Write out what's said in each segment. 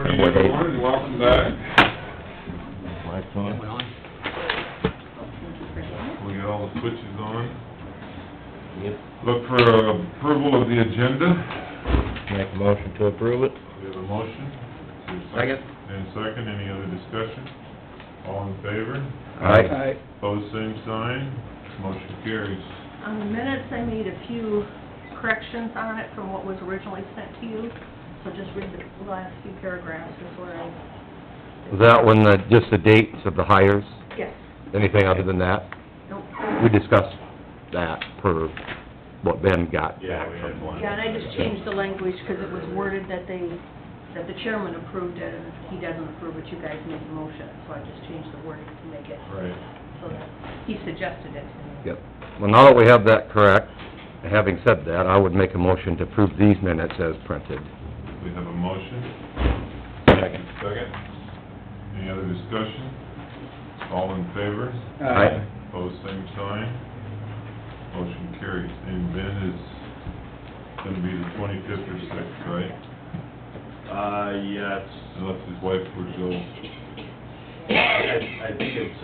Morning, everyone, and welcome back. Lights on. We got all the switches on. Yep. Look for approval of the agenda. Make a motion to approve it. We have a motion. Second. And second, any other discussion? All in favor? Aye. Pose same sign, motion carries. On the minutes, I made a few corrections on it from what was originally sent to you, so just read the last few paragraphs is where I... Was that when just the dates of the hires? Yes. Anything other than that? Nope. We discussed that per what Ben got Yeah, back we from. had one. Yeah, and I just changed the language because it was worded that the chairman approved it, and if he doesn't approve it, you guys made the motion, so I just changed the wording to make it, Right. so that he suggested it. Yep. Well, now that we have that correct, having said that, I would make a motion to approve these minutes as printed. We have a motion. Second. Second. Any other discussion? All in favor? Aye. Pose same sign, motion carries. And Ben is gonna be the 25th or 6th, right? Yes. Unless his wife would go. I think it's,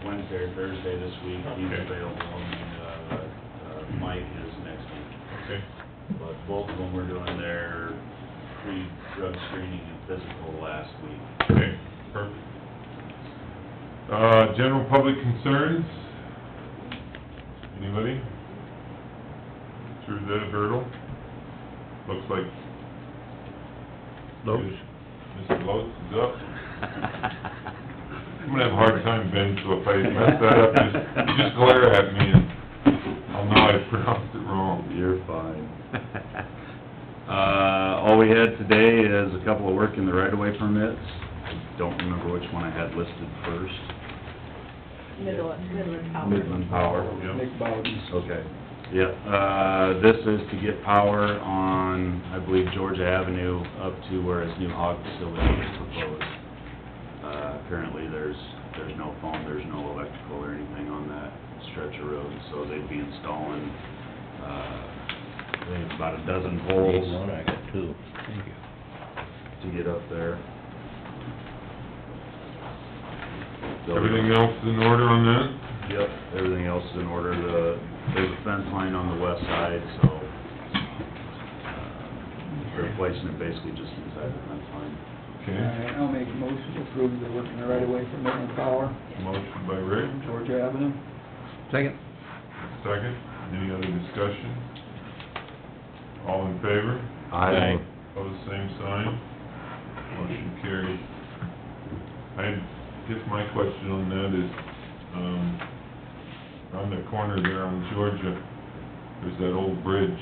Wednesday or Thursday this week, he's Okay. available, and, Mike is next week. Okay. But both of them were doing their pre-drug screening and physical last week. Okay, perfect. General public concerns? Anybody? Through that hurdle? Looks like Nope. Mr. Lotes is up. I'm gonna have a hard time, Ben, so if I mess that up, just glare at me and I'll know I pronounced it wrong. You're fine. All we had today is a couple of work in the right-of-way permits. I don't remember which one I had listed first. Midland Power. Midland Power. Yep. Okay. Yeah, this is to get power on, I believe, Georgia Avenue up to where his new hog facility is proposed. Currently, there's no phone, there's no electrical or anything on that stretch of road, so they'd be installing, I think it's about a dozen poles I got two. Thank you. to get up there. Everything else in order on that? Yep, everything else is in order. There's a fence line on the west side, so, replacing it basically just inside the fence line. Okay. I'll make a motion to approve the work in the right of way for Midland Power, Motion by Rick, Georgia Avenue. Second. second. Any other discussion? All in favor? Aye. Pose same sign, motion carried. I guess my question on that is, on the corner there on Georgia, there's that old bridge.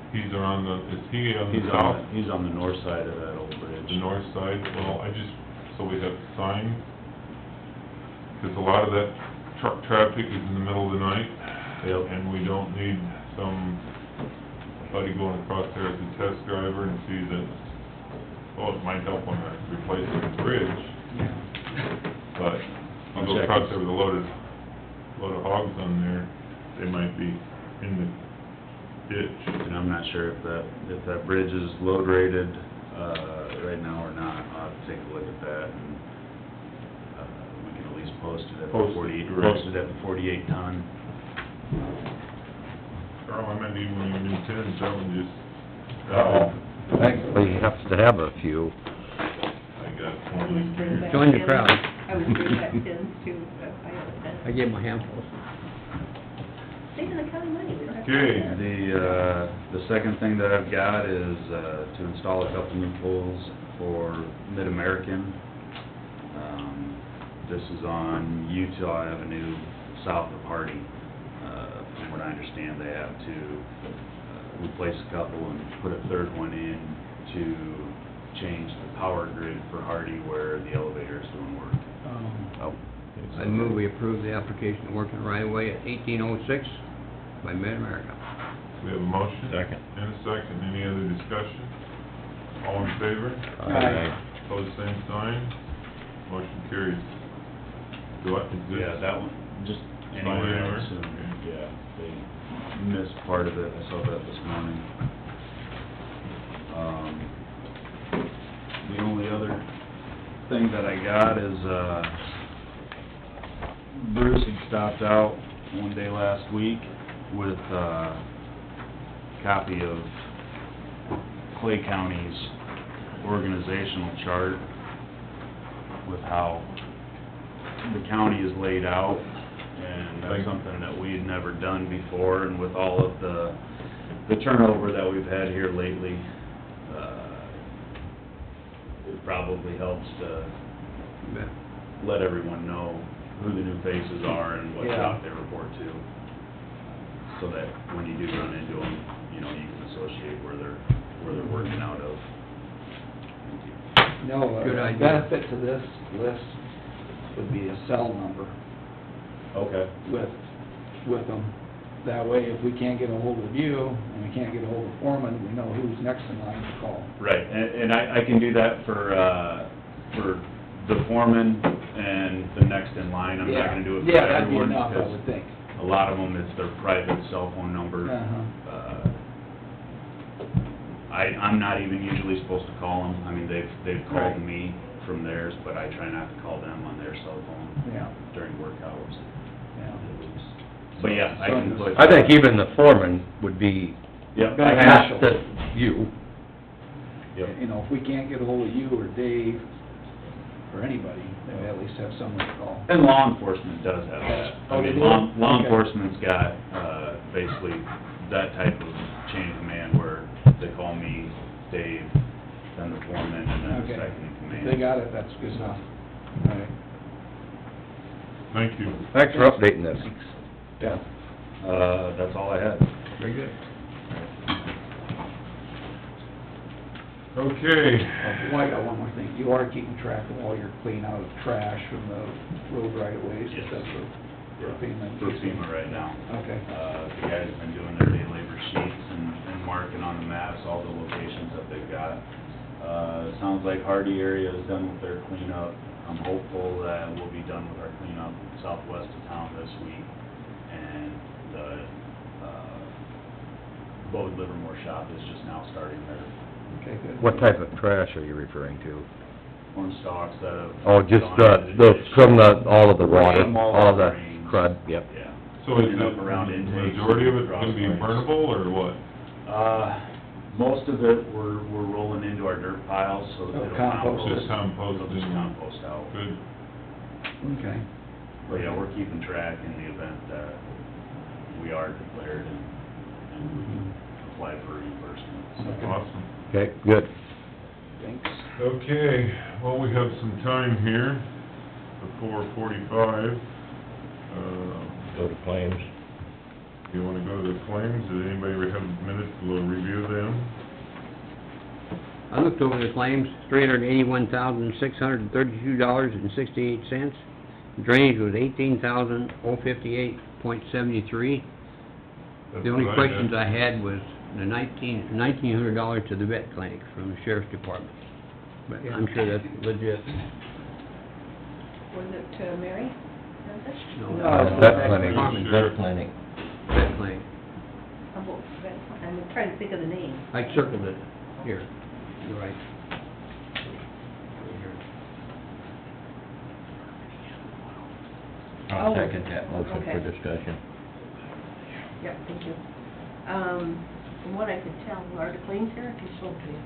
Is he on the south? He's on the north side of that old bridge. The north side? Well, so we have signs, because a lot of that truck traffic is in the middle of the night. Yep. And we don't need somebody going across there as a test driver and see that, well, it might help on replacing the bridge, but you go across there with a load of hogs on there, they might be in the ditch. And I'm not sure if that bridge is load rated, right now or not. I'll have to take a look at that, and, we can at least post it at Post it the 48 ton. Carl, I meant even when you intend, someone just, Actually, he has to have a few. I got I was bringing one. back Join the pins. crowd. I was bringing back pins too, but I have a pen. I gave him a handful. Saving the county money, we don't have to Okay. do that. The second thing that I've got is, to install a couple new poles for Mid-American. This is on Utah Avenue, south of Hardy. From what I understand, they have to, replace a couple and put a third one in to change the power grid for Hardy where the elevator is doing work. Oh. I move we approve the application to work in the right of way at 1806 by Mid-America. We have a motion? Second. And a second. Any other discussion? All in favor? Aye. Pose same sign. Motion carries. Do I, is this? Yeah, that one, just Fine, anywhere anywhere? else, and, Okay. yeah, they missed part of it, I saw that this morning. thing that I got is, Bruce had stopped out one day last week with a copy of Clay County's organizational chart with how the county is laid out, and that's something that we had never done before, and with all of the turnover that we've had here lately, it probably helps to let everyone know who the new faces are and what Yeah. shop they report to, so that when you do run into them, you know, you can associate where they're working out of. No, Good a idea. benefit to this list would be a cell number Okay. with them. That way, if we can't get a hold of you, and we can't get a hold of foreman, we know who's next in line to call. Right, and I can do that for the foreman and the next in line. I'm not gonna do it for Yeah, that'd be everyone, enough, I because would think. a lot of them, it's their private cell phone number. Uh-huh. I'm not even usually supposed to call them. I mean, they've called Right. me from theirs, but I try not to call them on their cell phone Yeah, during work hours. yeah. But yeah, I can put... I think even the foreman would be Yep, asked to you. yep. You know, if we can't get a hold of you or Dave or anybody, then we at least have someone to call. And law enforcement does have that. I Oh, they mean, do? law Okay. enforcement's got, basically that type of chain of command where they call me, Dave, then the foreman, and then the Okay. second in If command. they got it, that's good enough. All right. Thank you. Thanks for updating this. Yeah. That's all I had. Very good. Okay. Well, I got one more thing. You are keeping track of all your clean out of trash from the road right of ways, Yes. et cetera. For FEMA. For FEMA right now. Okay. The guys have been doing their day labor sheets and marking on the maps all the locations that they've got. Sounds like Hardy area is done with their cleanup. I'm hopeful that we'll be done with our cleanup southwest of town this week. And the, Bode Livermore shop is just now starting their Okay, good. What type of trash are you referring to? corn stalks that have... Oh, just gone into the, ditch. from all of the water, From all all of the rains. crud, yep. Yeah. So is Cleaning up the around intakes, majority of it cross gonna be drains. burnable, or what? Most of it, we're rolling into our dirt piles, so that Oh, it'll compost. compost. Just compost. It'll just compost out. Good. Okay. But yeah, we're keeping track in the event that we are declared and we can apply for reimbursement. So, Awesome. Okay, good. Thanks. Okay, well, we have some time here, before 45. Go to claims. You wanna go to the claims? Did anybody have a minute to review them? I looked over the claims, $381,632.68. Drainage was $18,058.73. That's The only what questions had. I had was the $1,900 to the vet clinic from the sheriff's department. But I'm sure that's legit. Was it to Mary? No, No, vet clinic. Department. Sure. clinic. Vet clinic. Humboldt vet clinic. I'm trying to think of the name. I circled it. Here, you're right. I'll second that motion for discussion. Yeah, thank you. From what I could tell, are the claims here? I can show it to you.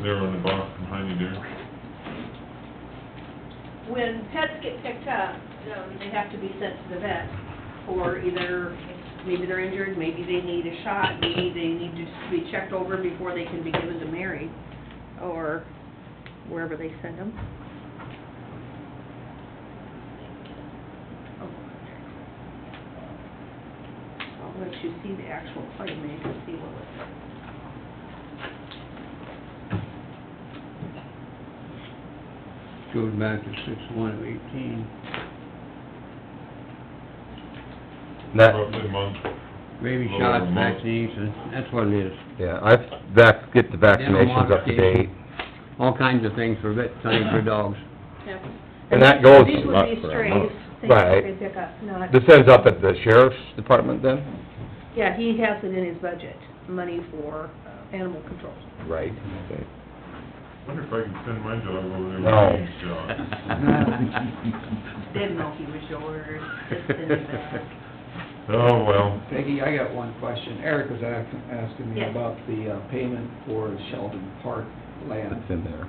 They're on the box behind you there. When pets get picked up, they have to be sent to the vet for either, maybe they're injured, maybe they need a shot, maybe they need to be checked over before they can be given to Mary, or wherever they send them. I'll let you see the actual claim, and you can see what was there. Goes back to 6/1/18. That, Roughly a month. Rabies Little shots, over a month. vaccinations, that's what it is. yeah, get the vaccinations up to date. All kinds of things for vet clinic for dogs. Yep. And that goes These would up be for a strays, month. things that Right. they pick up, not, This ends up at the sheriff's department then? yeah, he has it in his budget, money for animal control. Right. Okay. Wonder if I can send my dog over there No. with James' dog. Didn't know he was yours, just in the back. Oh, well, Peggy, I got one question. Eric was asking me Yes. about the payment for Sheldon Park land. It's in there.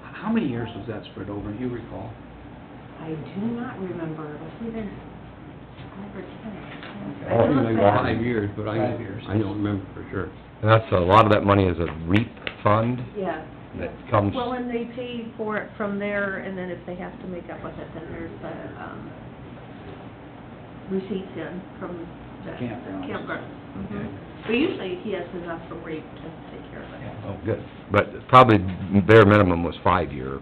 How many years was that spread over, you recall? I do not remember, it was either 5 or 10. Oh, I can look like back. 5 years, but 5 years. I don't remember for sure. And that's, a lot of that money is a REAP fund Yeah. that comes, Well, and they pay for it from there, and then if they have to make up with it, then there's the, receipts in from the Campgrounds. campground. Okay. Mhm. But usually he has enough from REAP to take care of it. oh, good. But probably bare minimum was 5-year.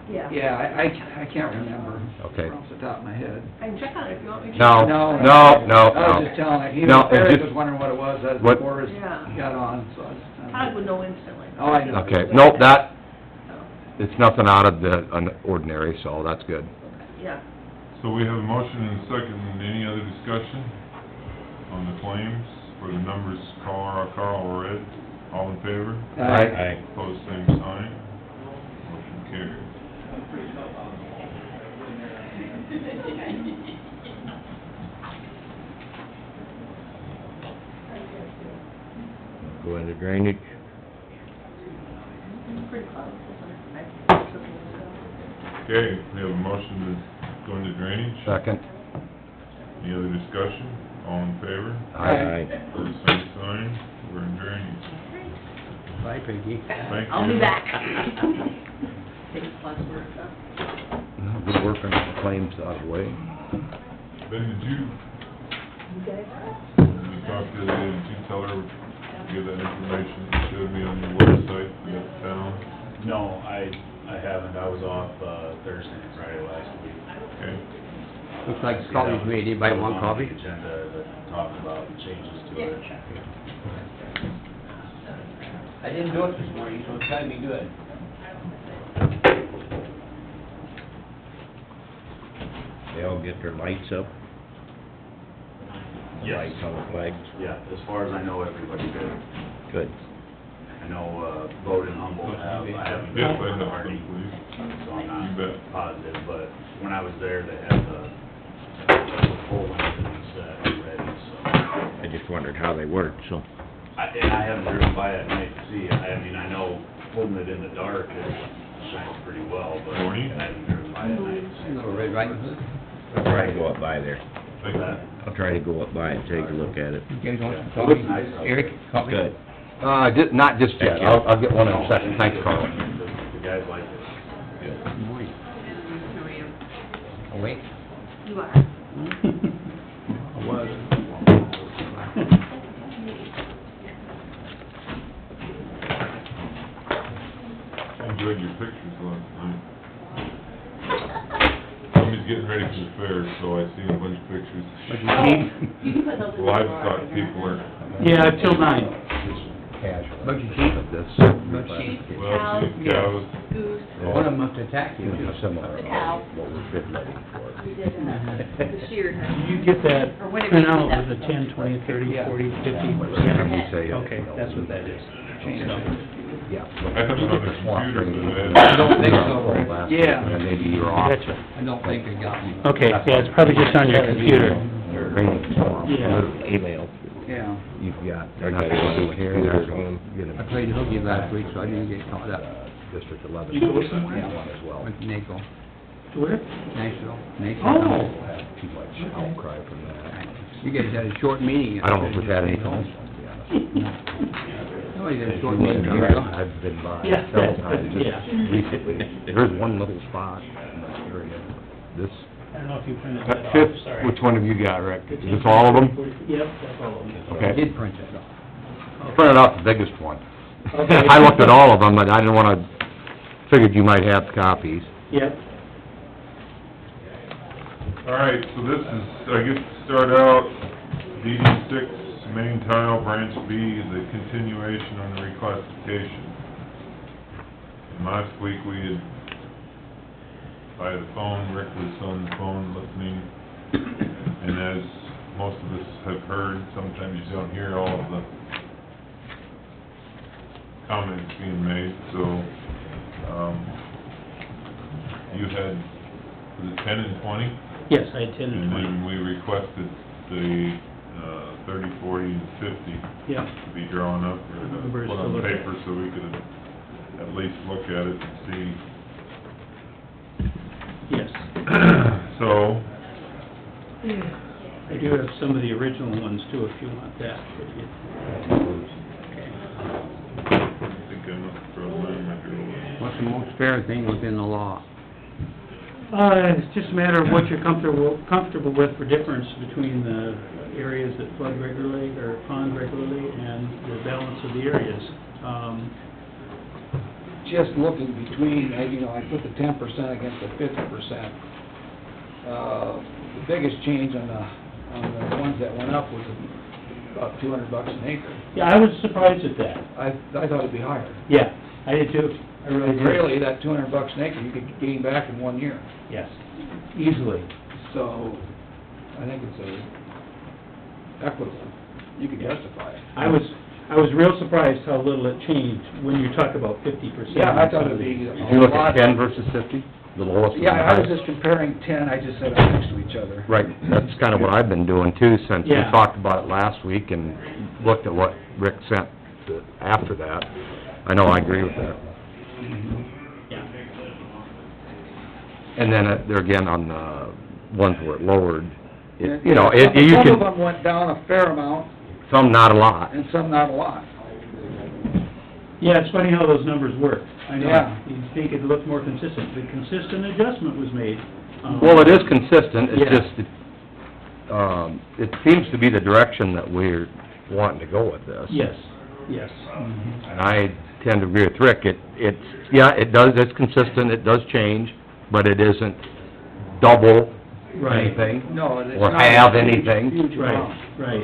Yeah. Yeah, I can't remember. Okay. Off the top of my head. I can check on it if you want me to. No, No. no, I no. was just telling her, No, it Eric just- was wondering what it was as What- before it Yeah. got on, so I was... Todd would know instantly. Oh, I know. Okay, nope, that, So, it's nothing out of the ordinary, so that's good. yeah. so we have a motion and a second. Any other discussion on the claims for the numbers Carl read? All in favor? Aye. Opposed, same sign. Motion carried. Go into drainage. Pretty close, isn't it? Okay, we have a motion to go into drainage. Second. Any other discussion? All in favor? Aye. Opposed, same sign. We're in drainage. Bye, Peggy. Thank I'll be you. back. Take his last words up. No, Good work on the claims out of the way. Ben, did you You guys? talk to the other day, did you tell her, give that information that you showed me on your website for that town? No, I haven't, I was off, Thursday and Friday last week. Okay, Looks like the coffee's made. Anybody want coffee? That was on the agenda that talked about changes to it. I didn't do it this morning, so it's gotta be good. They all get their lights up, Yes. lights on the flags? Yeah, as far as I know, everybody did. Good. I know, Bode and Humboldt have, I haven't yes, been I to know, Hardy, please. so I'm You bet. not positive, but when I was there, they had the pole and set ready, so. I just wondered how they worked, so. And I haven't driven by at night to see, I mean, I know holding it in the dark, it shines pretty well, but Morning. I haven't driven by at night to see. Little Red Riding Hood. I'll try to go up by there. Thank you. I'll try to go up by and take a look at it. You guys want some It coffee? looks nice. Eric, coffee? Good. Not just yet, I'll get one in a second, thanks, Carl. The guys like it. Good morning. Who are you? Awake? You are. I was. I enjoyed your pictures last night. Somebody's getting ready for the fair, so I seen a bunch of pictures. You can put those in the drawer. Livestock people are, Yeah, till 9. Casual. Bunch of sheep. Of this Sheep, well, cows, sheep, cows, goose, One of them must attack you. Similar, The cow. what we're getting ready for. we did the sheared. Did you get that Or whatever print you out did with that. the 10, 20, 30, 40, 50? And we say, Okay, that's what that is. Yeah. I have it on the computer, but I don't think so. Yeah. And then maybe you're off. That's right. I don't think I got me. Okay, yeah, it's probably just on your computer. Your drainage form, Yeah. literally, Email. Yeah. you've got, they're not gonna do it here, they're gonna get I played hooky last week, so I didn't get caught up. District 11. You go somewhere? One as well. Went to NACO, Where? Nashville. Oh. Had too much outcry from that. You guys had a short meeting. I don't know if we've had any calls, to be honest. No, you had a short meeting. I've been by Yeah. several times just Yeah. recently. There's one little spot in that area. This, I don't know if you printed that that off, fifth, sorry. which one have you got, Rick? Is this all of them? Yep, that's all of them. I Okay. did print that off. I printed out the biggest one. Okay. I looked at all of them, but I didn't wanna, figured you might have copies. Yep. All right, so this is, I guess, to start out, DD six, main tile, branch B, the continuation on the reclassification. And last week, we had, by the phone, Rick was on the phone listening, and as most of us have heard, sometimes you don't hear all of the comments being made, so You had, was it 10 and 20? Yes, I had 10 and And 20. then we requested the 30, 40, and 50 Yeah. to be drawn up or to Numbers put to on look at. paper so we could at least look at it and see. Yes. So, I do have some of the original ones too, if you want that. I think I must have thrown mine in my drawer. What's the most fair thing within the law? It's just a matter of what you're comfortable with for difference between the areas that flood regularly or pond regularly and the balance of the areas. Just looking between, I put the 10% against the 50%. The biggest change on the ones that went up was about $200 an acre. Yeah, I was surprised at that. I thought it'd be higher. Yeah, I did too. I really did. Really, that $200 an acre, you could gain back in 1 year. Yes, easily. So, I think it's equitable. You could justify it. I was real surprised how little it changed when you talk about 50%. Yeah, I thought it'd be a Did you look at lot. 10 versus 50? The lowest and the Yeah, I was highest? just comparing 10, I just said them next to each other. Right, that's kind of what I've been doing too, since we Yeah. talked about it last week and looked at what Rick sent after that. I know I agree with that. Yeah. And then there again, on the ones where it lowered, you And, know, you Some of can, them went down a fair amount, some not a lot. and some not a lot. Yeah, it's funny how those numbers work. I know. Yeah. You'd think it'd look more consistent. The consistent adjustment was made. Well, it is consistent, it's Yeah. just, it seems to be the direction that we're wanting to go with this. Yes, yes. And I tend to agree with Rick, it's consistent, it does change, but it isn't double Right. anything. No, it's Or not have a huge- anything. Huge Right, amount. right.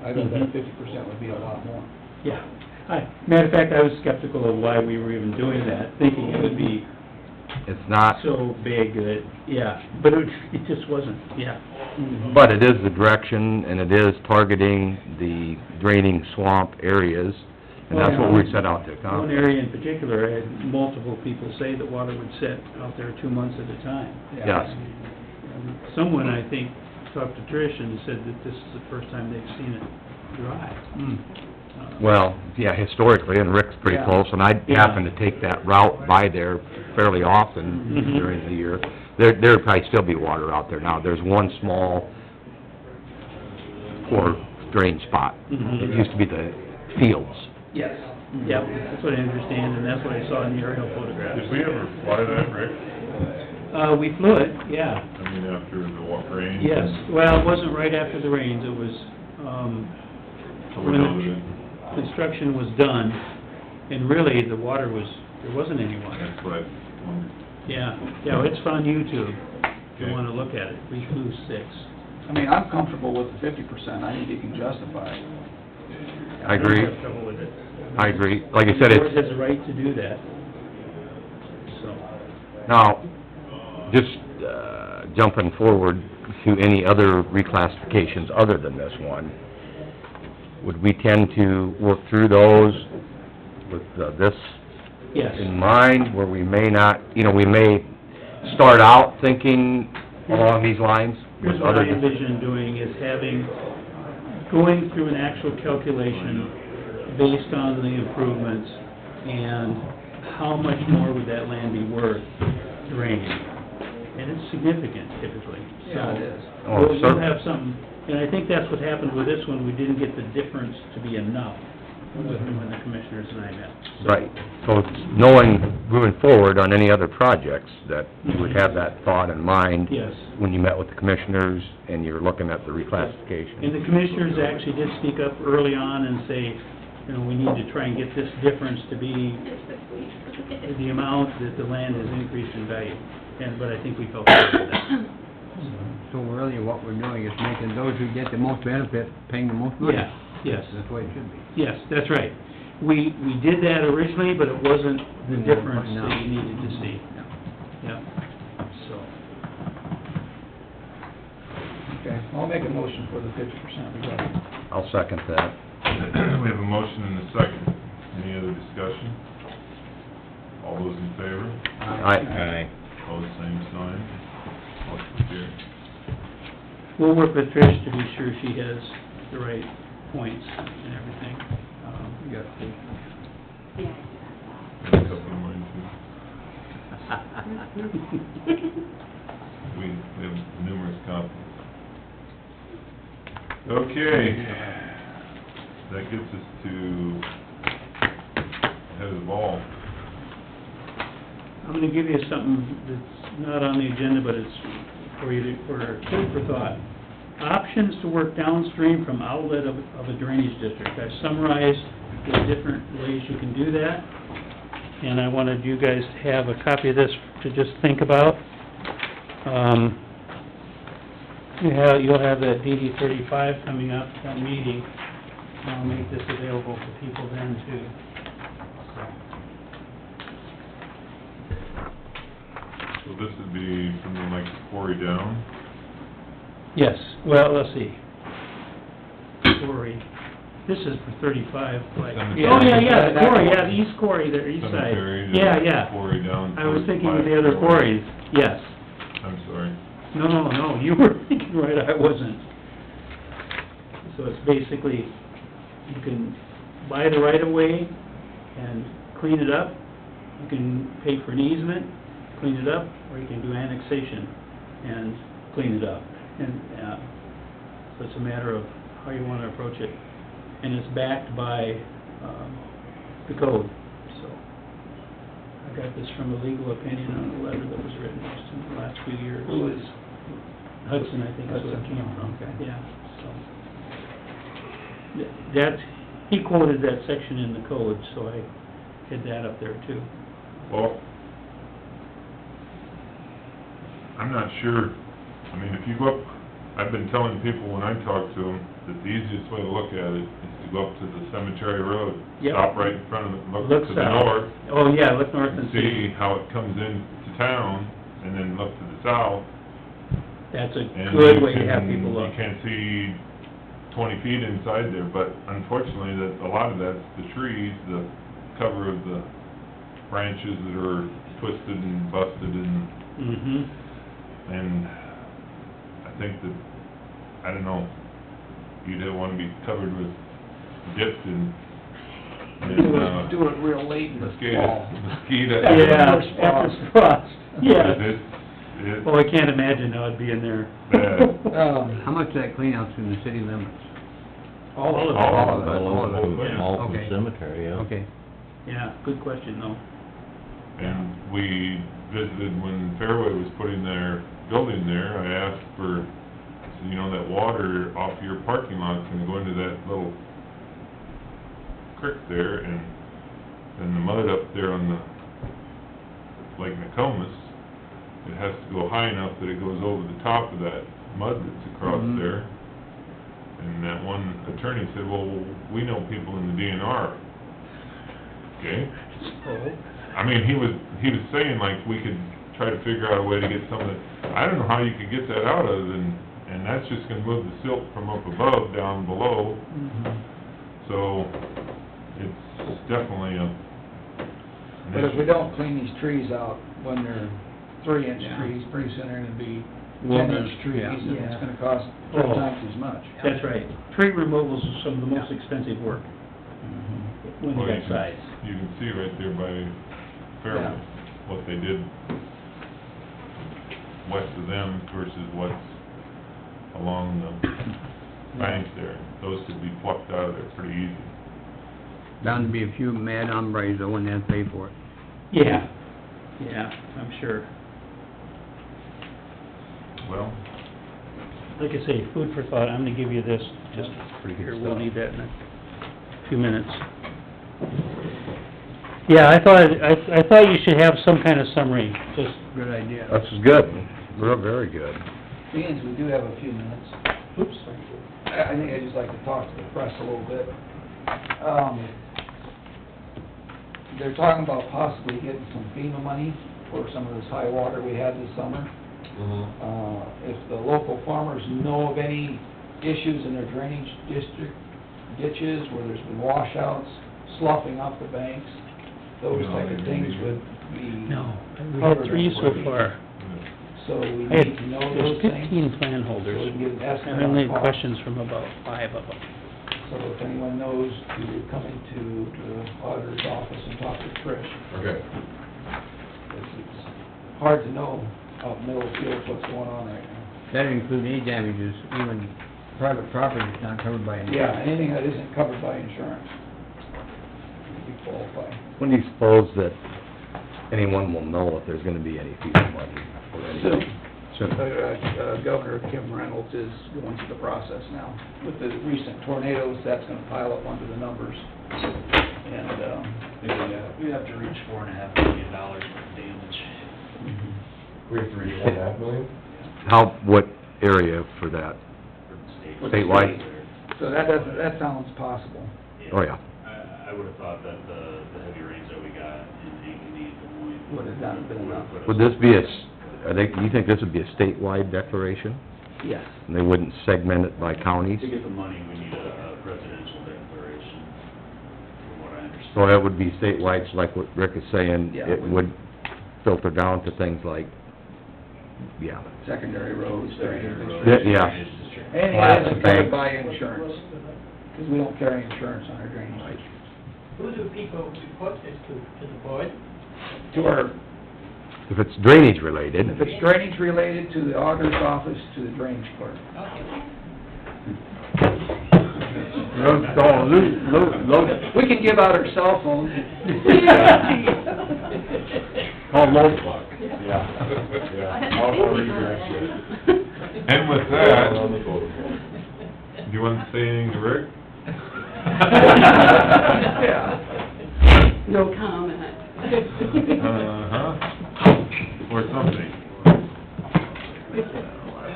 I thought that 50% would be a lot more. Yeah. Matter of fact, I was skeptical of why we were even doing that, thinking it would be It's not, so big that, yeah, but it just wasn't, yeah. but it is the direction, and it is targeting the draining swamp areas, and that's what we set out to One accomplish. area in particular, I had multiple people say that water would sit out there 2 months at a time. Yes. And someone, I think, talked to Trish and said that this is the first time they've seen it dry. Well, yeah, historically, and Rick's pretty Yeah. close, and I Yeah. happen to take that route by there fairly often Mhm. during the year. There'd probably still be water out there now. There's one small poor drain spot. Mhm. It used to be the fields. Yes. Yep, that's what I understand, and that's what I saw in the aerial photographs. did we ever fly that, Rick? We flew it, yeah. I mean, after the rain? Yes, well, it wasn't right after the rains, it was, So we when know the that it, construction was done, and really, the water was, there wasn't any water. that's what I wondered. Yeah, yeah, it's on YouTube, if you Okay. wanna look at it, we flew 6. I mean, I'm comfortable with the 50%, I think you can justify it. I agree. don't have trouble with it. I agree. Like I said, The board it's, has a right to do that, so. now, just jumping forward to any other reclassifications other than this one, would we tend to work through those with this Yes. in mind, where we may not, we may start out thinking along these lines? Here's with what other I envision doing, is going through an actual calculation based on the improvements, and how much more would that land be worth drained? And it's significant typically. Yeah, it is. Oh, We'll certainly. have something, and I think that's what happened with this one, we didn't get the difference to be enough when the commissioners and I met. So- Right, so it's knowing, moving forward on any other projects, that you would have that thought in mind Yes. when you met with the commissioners and you're looking at the And reclassification. the commissioners actually did speak up early on and say, we need to try and get this difference to be the amount that the land has increased in value. But I think we felt good with that. So really, what we're doing is making those who get the most benefit, paying the most money. Yeah, yes, That's the way it should be. yes, that's right. We did that originally, but it wasn't the difference No. that you needed to see. Yeah, so, Okay, I'll make a motion for the 50% reduction. I'll second that. We have a motion and a second. Any other discussion? All those in favor? Aye. Opposed, same sign. Motion carried. We'll work with Trish to be sure she has the right points and everything. We got the... Got a couple of mine too. We have numerous copies. Okay, that gets us to head of the ball. I'm gonna give you something that's not on the agenda, but it's for you to, for food for thought. Options to work downstream from outlet of a drainage district. I've summarized the different ways you can do that, and I wanted you guys to have a copy of this to just think about. You'll have that DD 35 coming up, that meeting. I'll make this available for people then too. So this would be something like the quarry down. Yes, well, let's see. Quarry, this is for 35, like, Cemetery. oh, yeah, the quarry, yeah, the east quarry, the east side. Cemetery to Yeah. quarry down. I was thinking of towards the other Black quarries, yes. I'm sorry. No, you were thinking right, I wasn't. So it's basically, you can buy the right of way and clean it up. You can pay for an easement, clean it up, or you can do annexation and clean it up. And, so it's a matter of how you wanna approach it. And it's backed by, the code, so. I got this from a legal opinion on a letter that was written just in the last few years. Who is? Hudson, I think is where it came from. Okay. Yeah, so. That, he quoted that section in the code, so I had that up there too. Well, I'm not sure, I mean, if you go up, I've been telling people when I talk to them, that the easiest way to look at it is to go up to the cemetery road. Yep. Stop right in front of it, Look look to the south. north, Oh, yeah, look north and and see see. how it comes into town, and then look to the south. That's a And good you way to have can- people look. You can't see 20 feet inside there, but unfortunately, that, a lot of that's the trees, the cover of the branches that are twisted and busted and I think that, I don't know, you'd wanna be covered with dips and, Do it real late in the fall. mosquito. Yeah, First frost. after frost, yeah. It's Oh, I can't imagine how it'd be in there. bad. How much of that cleanout's in the city limits? All of it. All of it. All of it, Yeah. all from Okay. cemetery, yeah. Okay. Yeah, good question though. And we visited when Fairway was putting their building there, I asked for, so you know, that water off your parking lot's gonna go into that little creek there, and the mud up there on the Lake Nokomis, it has to go high enough that it goes over the top of that mud that's across Mhm. there. And that one attorney said, well, we know people in the DNR. Okay? Oh. I mean, he was saying like we could try to figure out a way to get some of it, I don't know how you could get that out of, and that's just gonna move the silt from up above down below, so it's definitely an But if we issue. don't clean these trees out when they're 3-inch Yeah. trees, pretty soon they're gonna be Well, 10-inch trees, yeah. and it's gonna cost Oh. 3 times as much. That's right. Tree removals is some of the most expensive work when Well, you you got can- size. You can see right there by Fairway, Yeah. what they did west of them versus what's along the bank there. Those could be plucked out of there pretty easy. Bound to be a few mad hombres that wouldn't have to pay for it. Yeah, I'm sure. Well, Like I say, food for thought, I'm gonna give you this, just, here, we'll need that in a few minutes. Yeah, I thought you should have some kind of summary, just, Good idea. That's good, real, very good. Being we do have a few minutes, oops, I think I'd just like to talk to the press a little bit. They're talking about possibly getting some FEMA money for some of this high water we had this summer. If the local farmers know of any issues in their drainage district ditches where there's been washouts, sloughing off the banks, those type of things would be No, we had three so far. So we I had, need to know there's those things. 15 plan So holders. we can get an I estimate only on had cost. questions from about 5 of them. So if anyone knows, to come into the auditor's office and talk to Trish. Okay. It's hard to know out in the middle of the field what's going on right now. That'd include any damages, even private property is not covered by insurance. Yeah, anything that isn't covered by insurance. You qualify. When do you suppose that anyone will know if there's gonna be any FEMA money or anything? Governor Kim Reynolds is going through the process now. With the recent tornadoes, that's gonna pile up onto the numbers. And, We have to reach $4.5 million worth of damage. We have to reach $1.5 million? How, what area for that? For the state. Statewide? so that sounds possible. Oh, yeah. I would've thought that the heavy rains that we got in Ankeny, Des Moines. Would have done been enough. Would this be you think this would be a statewide declaration? Yes. And they wouldn't segment it by counties? To get the money, we need a presidential declaration, from what I understand. So that would be statewide, so like what Rick is saying, Yeah. it would filter down to things like, yeah. Secondary roads, drainage. Yeah. Anything that isn't covered by insurance, because we don't carry insurance on our drainage. Who do people report this to the board? To our, If it's drainage related, if it's drainage related, to the auditor's office, to the drainage clerk. We can give out our cell phones. Call load clock. Yeah. I'll redirect you. And with that, do you want to say anything to Rick? Yeah. No comment. Uh-huh. Or something.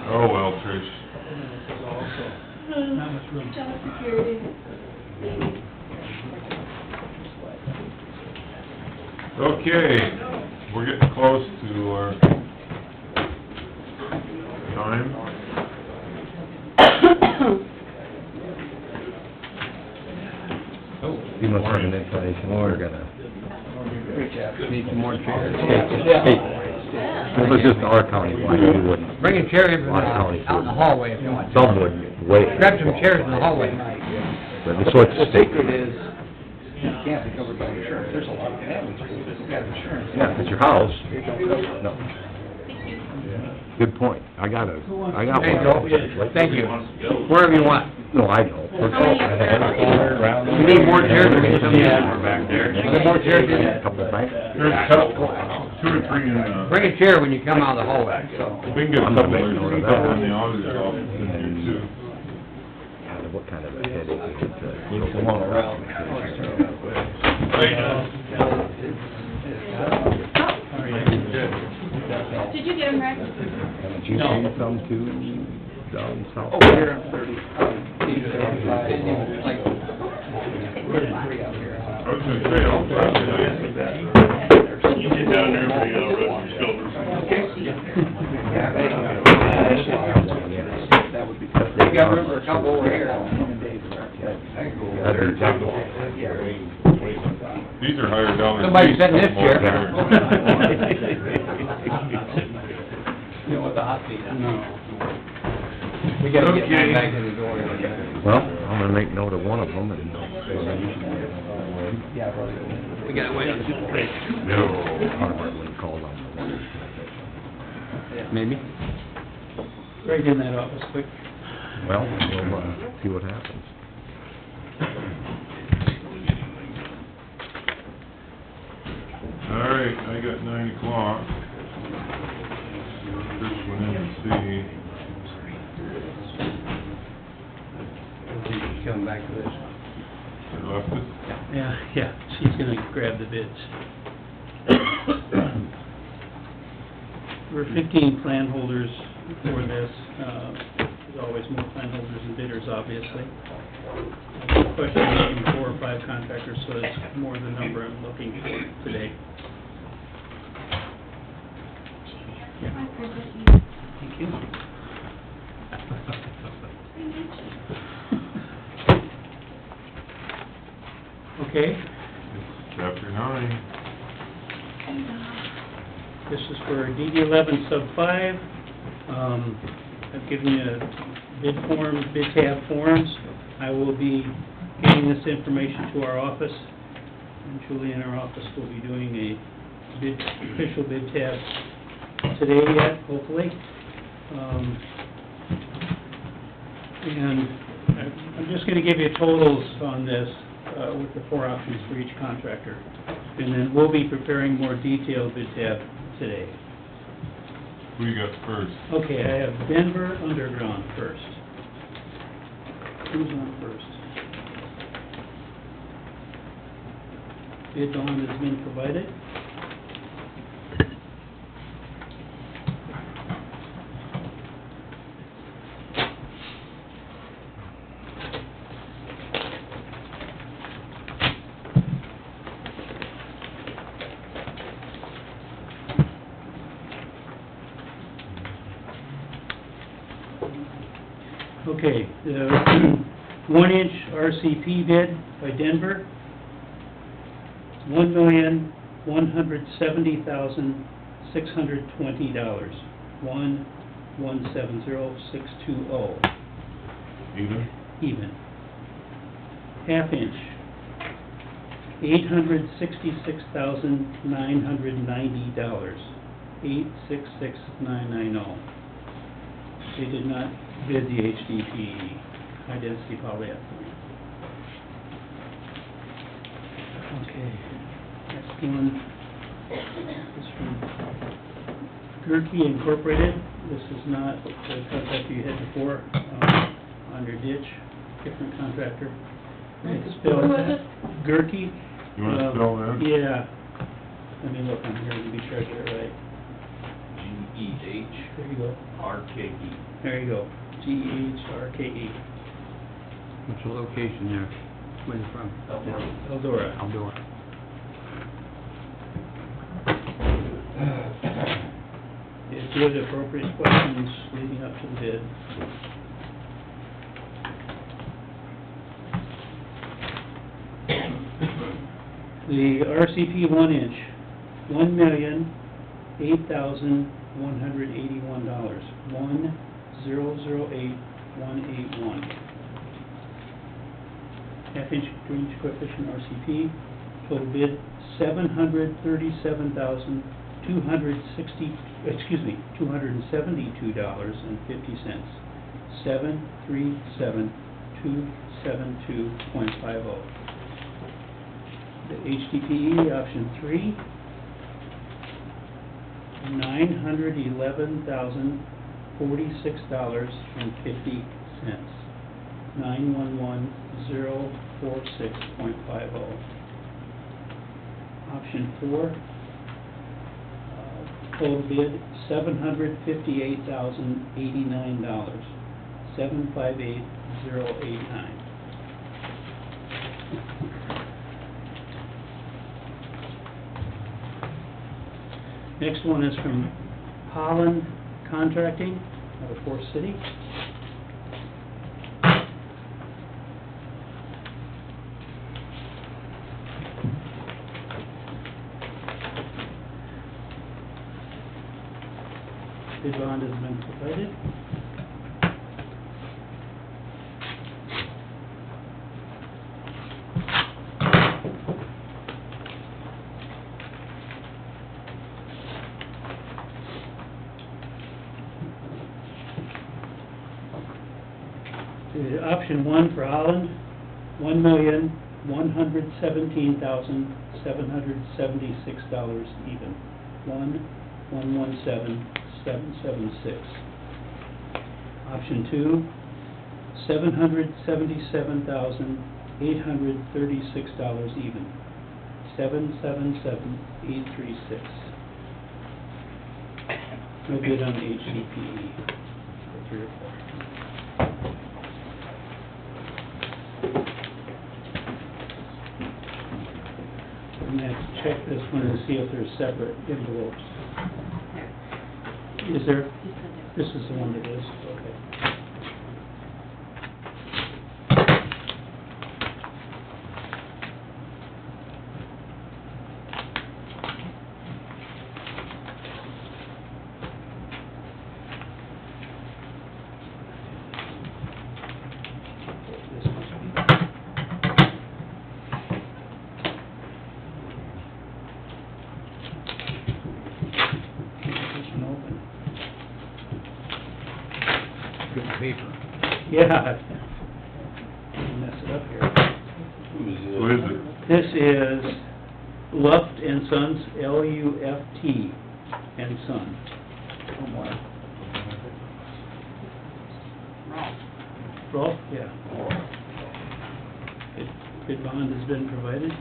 Oh, well, Trish. Not much room. Okay, we're getting close to our time. you must have an inclination, we're gonna, Need some more chairs. if it's just our county, why we wouldn't. Bring a chair in A lot of counties out in the would. hallway if you want. Some would wait, Grab some chairs in the hallway. but it's what the state. The secret is, it can't be covered by insurance. There's a lot of damage, it's got insurance. Yeah, if it's your house, They don't cover it. no. Good point, I got There you one. go. Thank you. Wherever you want. No, I know. You need more chairs or need some? We're back there. Some more chairs in there. Couple of things. There's a couple, 2 or 3 in, Bring a chair when you come out of the hallway. we can get a I'm couple, gonna there's make note a of couple that. in the auditor's office in here too. God, what kind of a headache is it to... Did you get them, Rick? Haven't you seen some too, down south? Over here on 30, 35, like, 33 out here. I was gonna say, I'll try to. You get down there and bring out rest your shoulders. Yeah, that would be good. We got room for a couple over here. These are higher dollar. Somebody seats sit in this than over chair. You know, with the hot seat. We gotta get Okay. one back in the door. Well, I'm gonna make note of one of them and... Yeah, We gotta wait on Supervisors. Hartman called on the one. Maybe. Right in that office, quick. Well, we'll, see what happens. All right, I got 9 o'clock. This one in to see. Coming back to this. Left it. Yeah, she's gonna grab the bids. There were 15 plan holders for this. There's always more plan holders than bidders, obviously. The question is looking 4 or 5 contractors, so it's more the number I'm looking for today. Thank you. Okay, Chapter 9. This is for DD 11 sub 5. I've given you bid form, bid tab forms. I will be getting this information to our office, and Julie in our office will be doing a bid, official bid tab today yet, hopefully. And I'm just gonna give you totals on this, with the 4 options for each contractor. And then we'll be preparing more detailed bid tab today. Who you got first? Okay, I have Denver Underground first. Who's on first? Bid bond has been provided. Okay, the 1-inch RCP bid by Denver, $1,170,620, 1170620, Even? even. Half-inch, $866,990, 866990. They did not bid the HDPE, high-density polyethylene. Okay, next one is from Gerke Incorporated. This is not the contractor you had before, on your ditch, different contractor. It's spelled Who was it? Gerke. You wanna spell that? Yeah. Let me look on here to be sure I get it right. G-E-H-R-K-E. There you go. There you go. G-E-H-R-K-E. What's the location there? Where's it from? Eldora. Eldora. It's good, appropriate questions leading up to the bid. The RCP 1-inch, $1,008,181, 1008181. Half-inch drainage coefficient RCP, total bid $272.50, 737,272.50. The HDPE option 3, $911,046.50, 911046.50. Option 4, total bid $758,089, 758089. Next one is from Holland Contracting out of Forest City. Bid bond has been provided. Option 1 for Holland, $1,117,776 even, 1117776. Option 2, $777,836 even, 777836. No bid on the HDPE for 3 or 4. I'm gonna have to check this one and see if there's separate envelopes. Is there? This is the one that is, okay. paper. Yeah. Mess it up here. Who is it? This is Luft and Sons, L-U-F-T and Son. Rolf, yeah. Bid bond has been provided.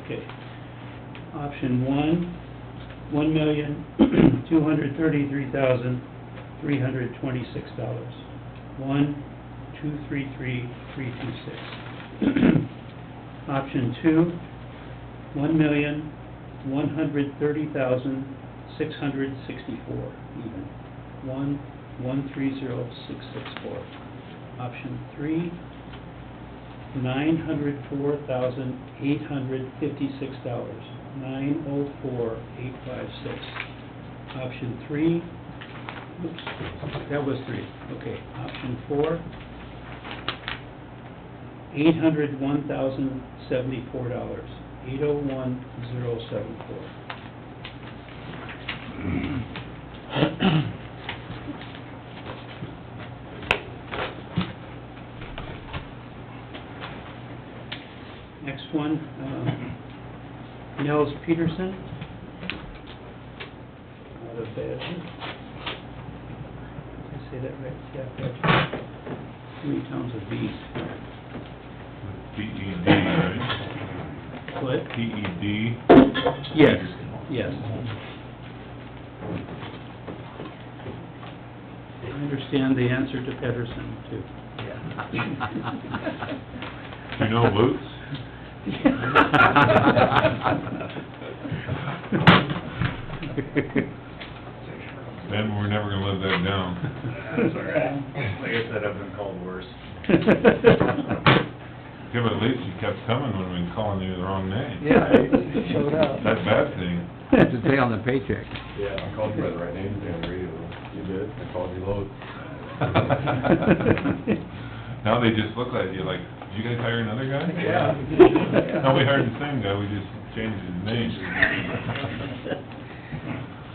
Okay. Option one, $1,233,326. 1,233,326. Option two, $1,130,664, even. 1,130,664. Option three, $904,856, 904,856. Option three, oops, that was three, okay. Option four, $801,074, 801,074. Next one, Nels Peterson, out of Badger. Did I say that right? Yeah, Badger. How many towns with B's? P-E-D, right? What? P-E-D. Yes, yes. I understand the answer to Pedersen, too. Do you know Lutz? Ben, we're never gonna live that down. That's all right. Like I said, I've been called worse. Yeah, but at least you kept coming when we were calling you the wrong name. Yeah, it showed up. That's a bad thing. What's it say on the paycheck? Yeah, I called you by the right name today on the radio. You did? I called you Load. Now they just look at you like, did you guys hire another guy? Yeah. No, we hired the same guy, we just changed his name.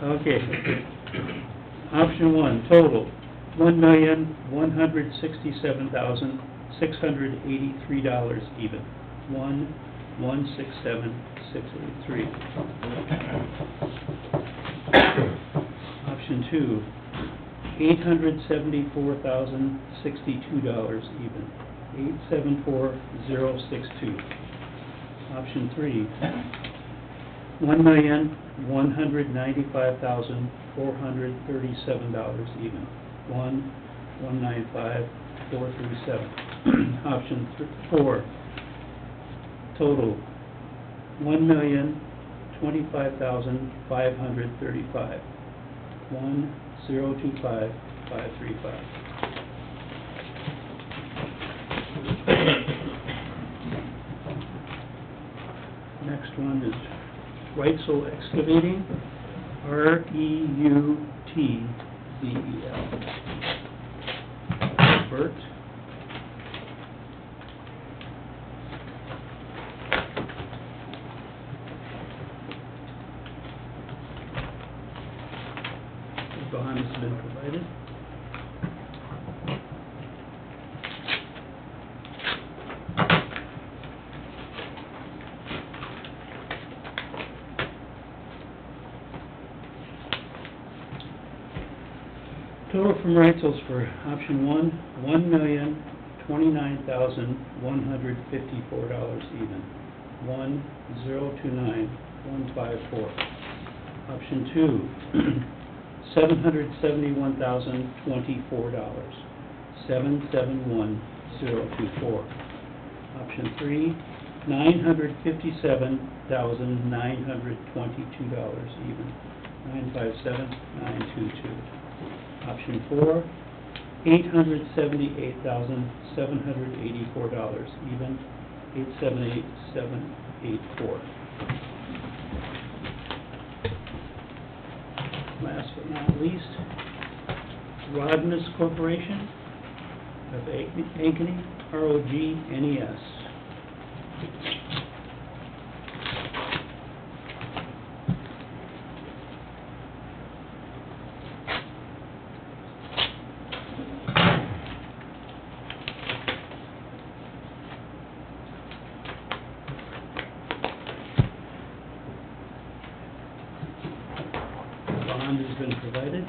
Okay. Option one, total, $1,167,683 even. 1,167,683. Option two, $874,062 even. 874,062. Option three, $1,195,437 even. 1,195,437. Option four, total, $1,025,535. 1,025,535. Next one is Reutzel Excavating, R-E-U-T-Z-E-L. Bert. The bond has been provided. Total from Reutzel's for option one, $1,029,154 even. 1,029,154. Option two, $771,024. 771,024. Option three, $957,922 even. 957,922. Option four, $878,784 even. 878,784. Last but not least, Rodness Corporation of Ankeny, ROGNES. Bond has been provided.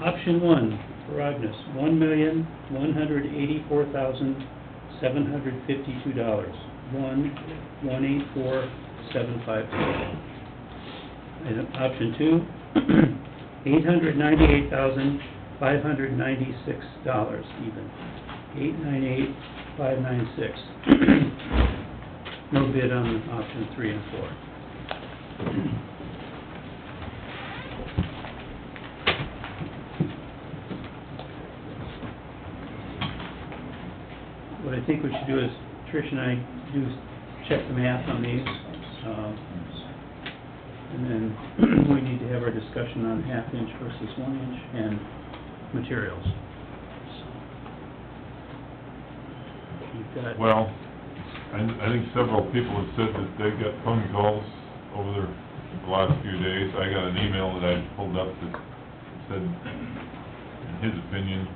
Option one, for Agnes, $1,184,752. 1,184,752. And option two, $898,596 even. 898,596. No bid on option three and four. What I think we should do is, Trish and I do check the math on these, and then we need to have our discussion on half-inch versus 1-inch and materials. You've got... Well, I think several people have said that they got phone calls over the last few days. I got an email that I pulled up that said, in his opinion,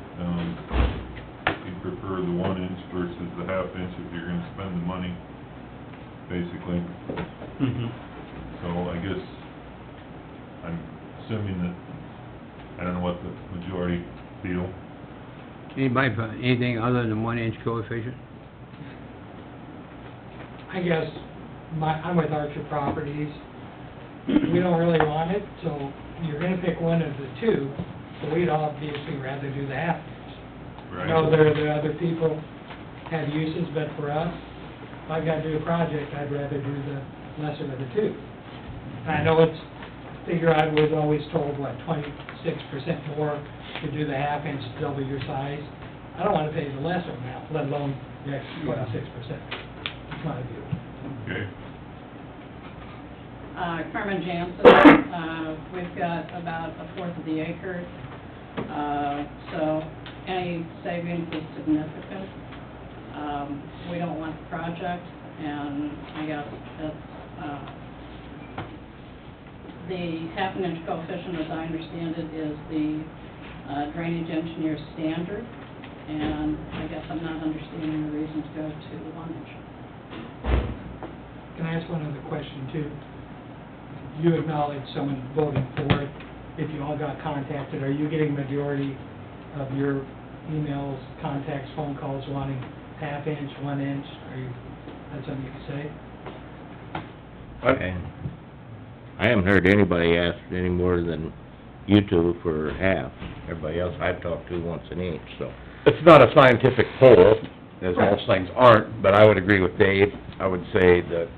he'd prefer the 1-inch versus the half-inch if you're gonna spend the money, basically. So I guess, I'm assuming that, I don't know what the majority feel. Anybody, anything other than 1-inch coefficient? I guess, I'm with Archer Properties. We don't really want it, so you're gonna pick one of the two, so we'd obviously rather do the half-inch. Right. I know there are other people have uses, but for us, if I gotta do a project, I'd rather do the lesser of the two. I know it's, figure I was always told, 26% more to do the half-inch, double your size. I don't wanna pay the lesser amount, let alone the extra 26%. That's my view. Okay. Carmen Jansen, we've got about a fourth of the acre, so any savings is significant. We don't want the project, and I guess it's, the half-inch coefficient, as I understand it, is the drainage engineer standard, and I guess I'm not understanding the reason to go to 1-inch. Can I ask one other question too? You acknowledge someone voting for it. If you all got contacted, are you getting majority of your emails, contacts, phone calls wanting half-inch, 1-inch? Are you, that's something you can say? I haven't heard anybody ask any more than you two for half. Everybody else I've talked to wants an inch, so. It's not a scientific poll, as most things aren't, but I would agree with Dave. I would say that,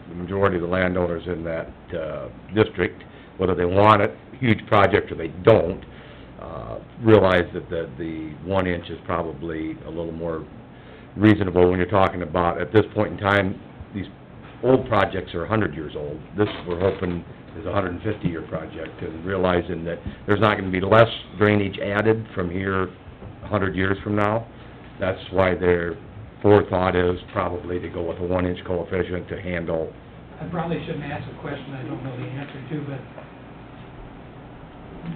the majority of the landowners in that, district, whether they want it, huge project, or they don't, realize that the 1-inch is probably a little more reasonable when you're talking about, at this point in time, these old projects are 100 years old. This, we're hoping, is a 150-year project, and realizing that there's not gonna be less drainage added from here 100 years from now. That's why their forethought is probably to go with a 1-inch coefficient to handle. I probably shouldn't ask a question I don't know the answer to, but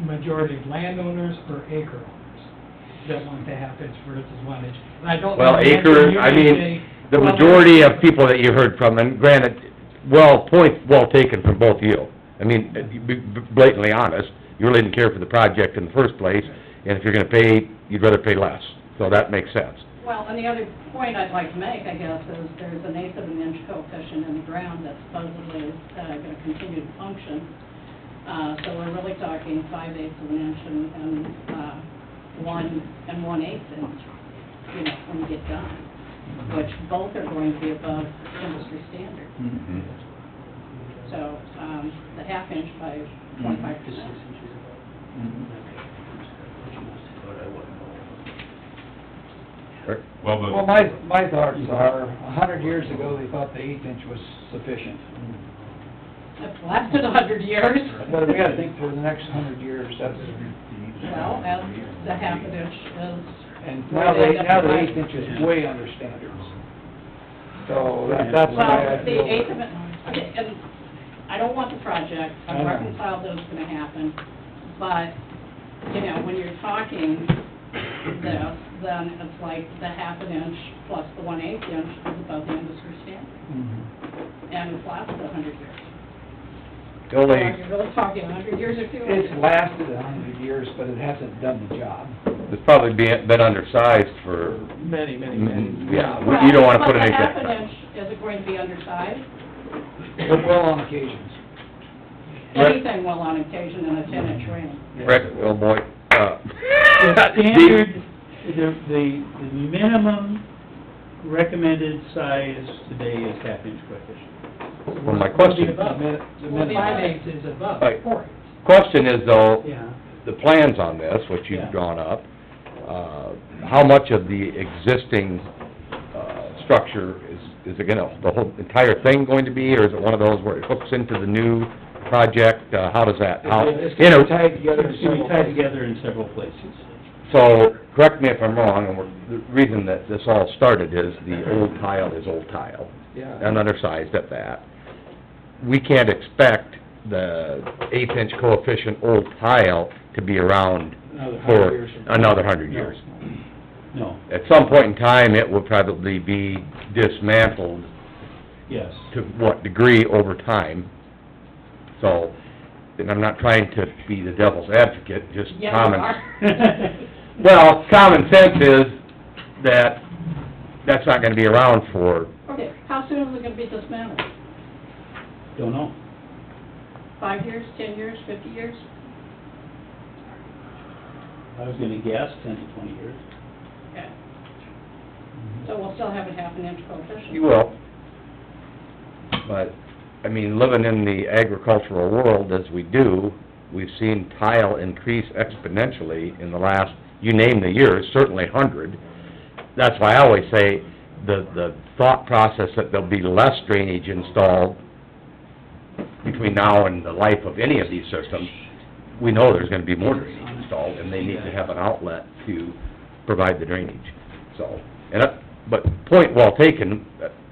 majority of landowners or acre owners that want the half-inch versus 1-inch? And I don't know Well, the answer. acre, You I may mean, say, the well, majority of people that you heard from, and granted, point well taken from both of you. I mean, be blatantly honest, you really didn't care for the project in the first place, and if you're gonna pay, you'd rather pay less. So that makes sense. Well, and the other point I'd like to make, I guess, is there's an 1/8 of an inch coefficient in the ground that supposedly is gonna continue to function. So we're really talking 5/8 of an inch and 1 1/8 inch, you know, when you get done, which both are going to be above industry standard. So, the half inch by 25%. Well, Well, my thoughts are, 100 years ago, they thought the 1/8 inch was sufficient. It's lasted 100 years. But we gotta think for the next 100 years, that's, Well, as the half an inch is. and now the 1/8 inch is way under standards. So that's why I Well, the feel... eighth of it, and I don't want the project, I I'm know. reconciled that it's gonna happen, but, you know, when you're talking this, then it's like the half an inch plus the 1/8 inch is above the industry standard, Mhm. and it's lasted 100 years. The So only, are you really talking 100 years or 200? It's lasted 100 years, but it hasn't done the job. it's probably been undersized for, Many, yeah, you don't wanna put But the anything... half an inch, is it going to be undersized? But well, on occasions. Right. Anything will on occasion in a 10-inch ring. Rick, oh boy, The standard, the minimum recommended size today is half-inch coefficient. Well, my question, The minute, Well, the 5/8 is above. Right. question is though, Yeah. the plans on this, which you've Yeah. drawn up, how much of the existing, structure is it gonna, the whole entire thing going to be, or is it one of those where it hooks into the new project, how does that, how? It's gonna be tied together in It's gonna several be tied places. together in several places. So, correct me if I'm wrong, and the reason that this all started is the old tile is old tile, Yeah. and undersized at that. We can't expect the 1/8 coefficient old tile to be around Another 100 for years from now. another 100 years. No, At some point in time, it will probably be dismantled yes. to what degree over time. So, and I'm not trying to be the devil's advocate, just Yes, you common... are. Well, common sense is that that's not gonna be around for, Okay, how soon is it gonna be dismantled? Don't know. 5 years, 10 years, 50 years? I was gonna guess 10 to 20 years. Okay. So we'll still have a half an inch coefficient? you will. But, I mean, living in the agricultural world as we do, we've seen tile increase exponentially in the last, you name the years, certainly 100. That's why I always say, the thought process that there'll be less drainage installed between now and the life of any of these systems, we know there's gonna be more drainage installed, and they need to have an outlet to provide the drainage, so. But point well taken,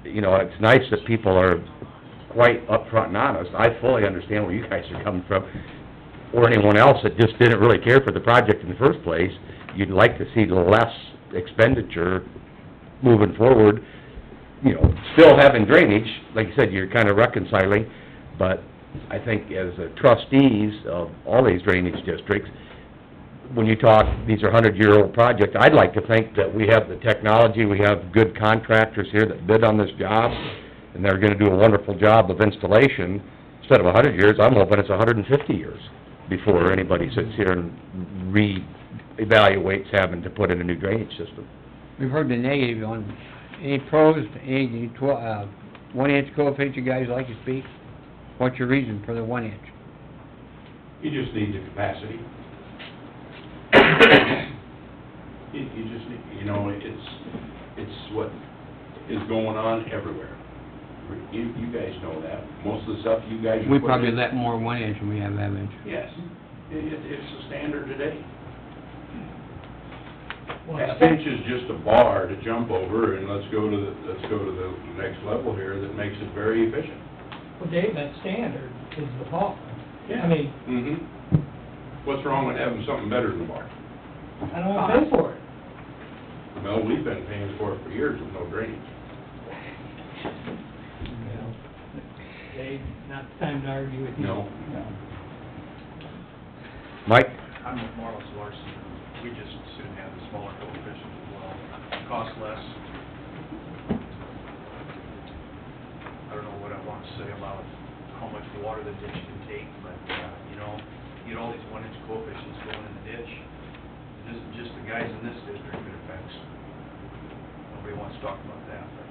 you know, it's nice that people are quite upfront and honest. I fully understand where you guys are coming from, or anyone else that just didn't really care for the project in the first place. You'd like to see less expenditure moving forward, you know, still having drainage, like you said, you're kind of reconciling, but I think as trustees of all these drainage districts, when you talk, these are 100-year-old projects, I'd like to think that we have the technology, we have good contractors here that bid on this job, and they're gonna do a wonderful job of installation. Instead of 100 years, I'm hoping it's 150 years before anybody sits here and re-evaluates having to put in a new drainage system. We've heard the negative on, any pros, any 1-inch coefficient you guys like to speak? What's your reason for the 1 inch? You just need the capacity. You just need, you know, it's what is going on everywhere. You guys know that. Most of the stuff you guys are We putting probably in- let more 1 inch than we have half inch. Yes, it's the standard today. Well, Half inch is just a bar to jump over, and let's go to the next level here that makes it very efficient. Well, Dave, that standard is the bar. Yeah. I mean, Mm-hmm. What's wrong with having something better than the bar? I don't want to pay for it. Well, we've been paying for it for years with no drainage. Well, Dave, not the time to argue with you. No. Mike? I'm with Marlis Larson. We just soon have the smaller coefficient as well. Cost less. I don't know what I want to say about how much water the ditch can take, but, you know, you get all these 1-inch coefficients going in the ditch. It isn't just the guys in this district it affects. Nobody wants to talk about that, but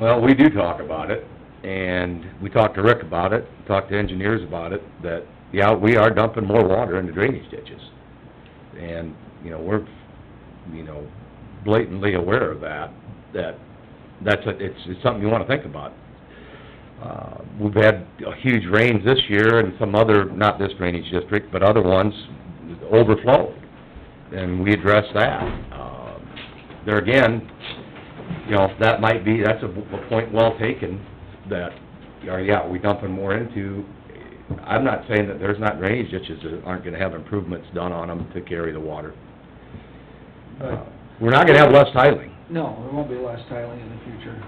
Well, we do talk about it, and we talked to Rick about it, talked to engineers about it, that, yeah, we are dumping more water into drainage ditches. And, you know, we're, you know, blatantly aware of that, it's something you wanna think about. We've had huge rains this year, and some other, not this drainage district, but other ones overflowed, and we addressed that. There again, you know, that might be, that's a point well taken, that, yeah, we dumping more into, I'm not saying that there's not drainage ditches that aren't gonna have improvements done on them to carry the water. We're not gonna have less tiling. No, there won't be less tiling in the future.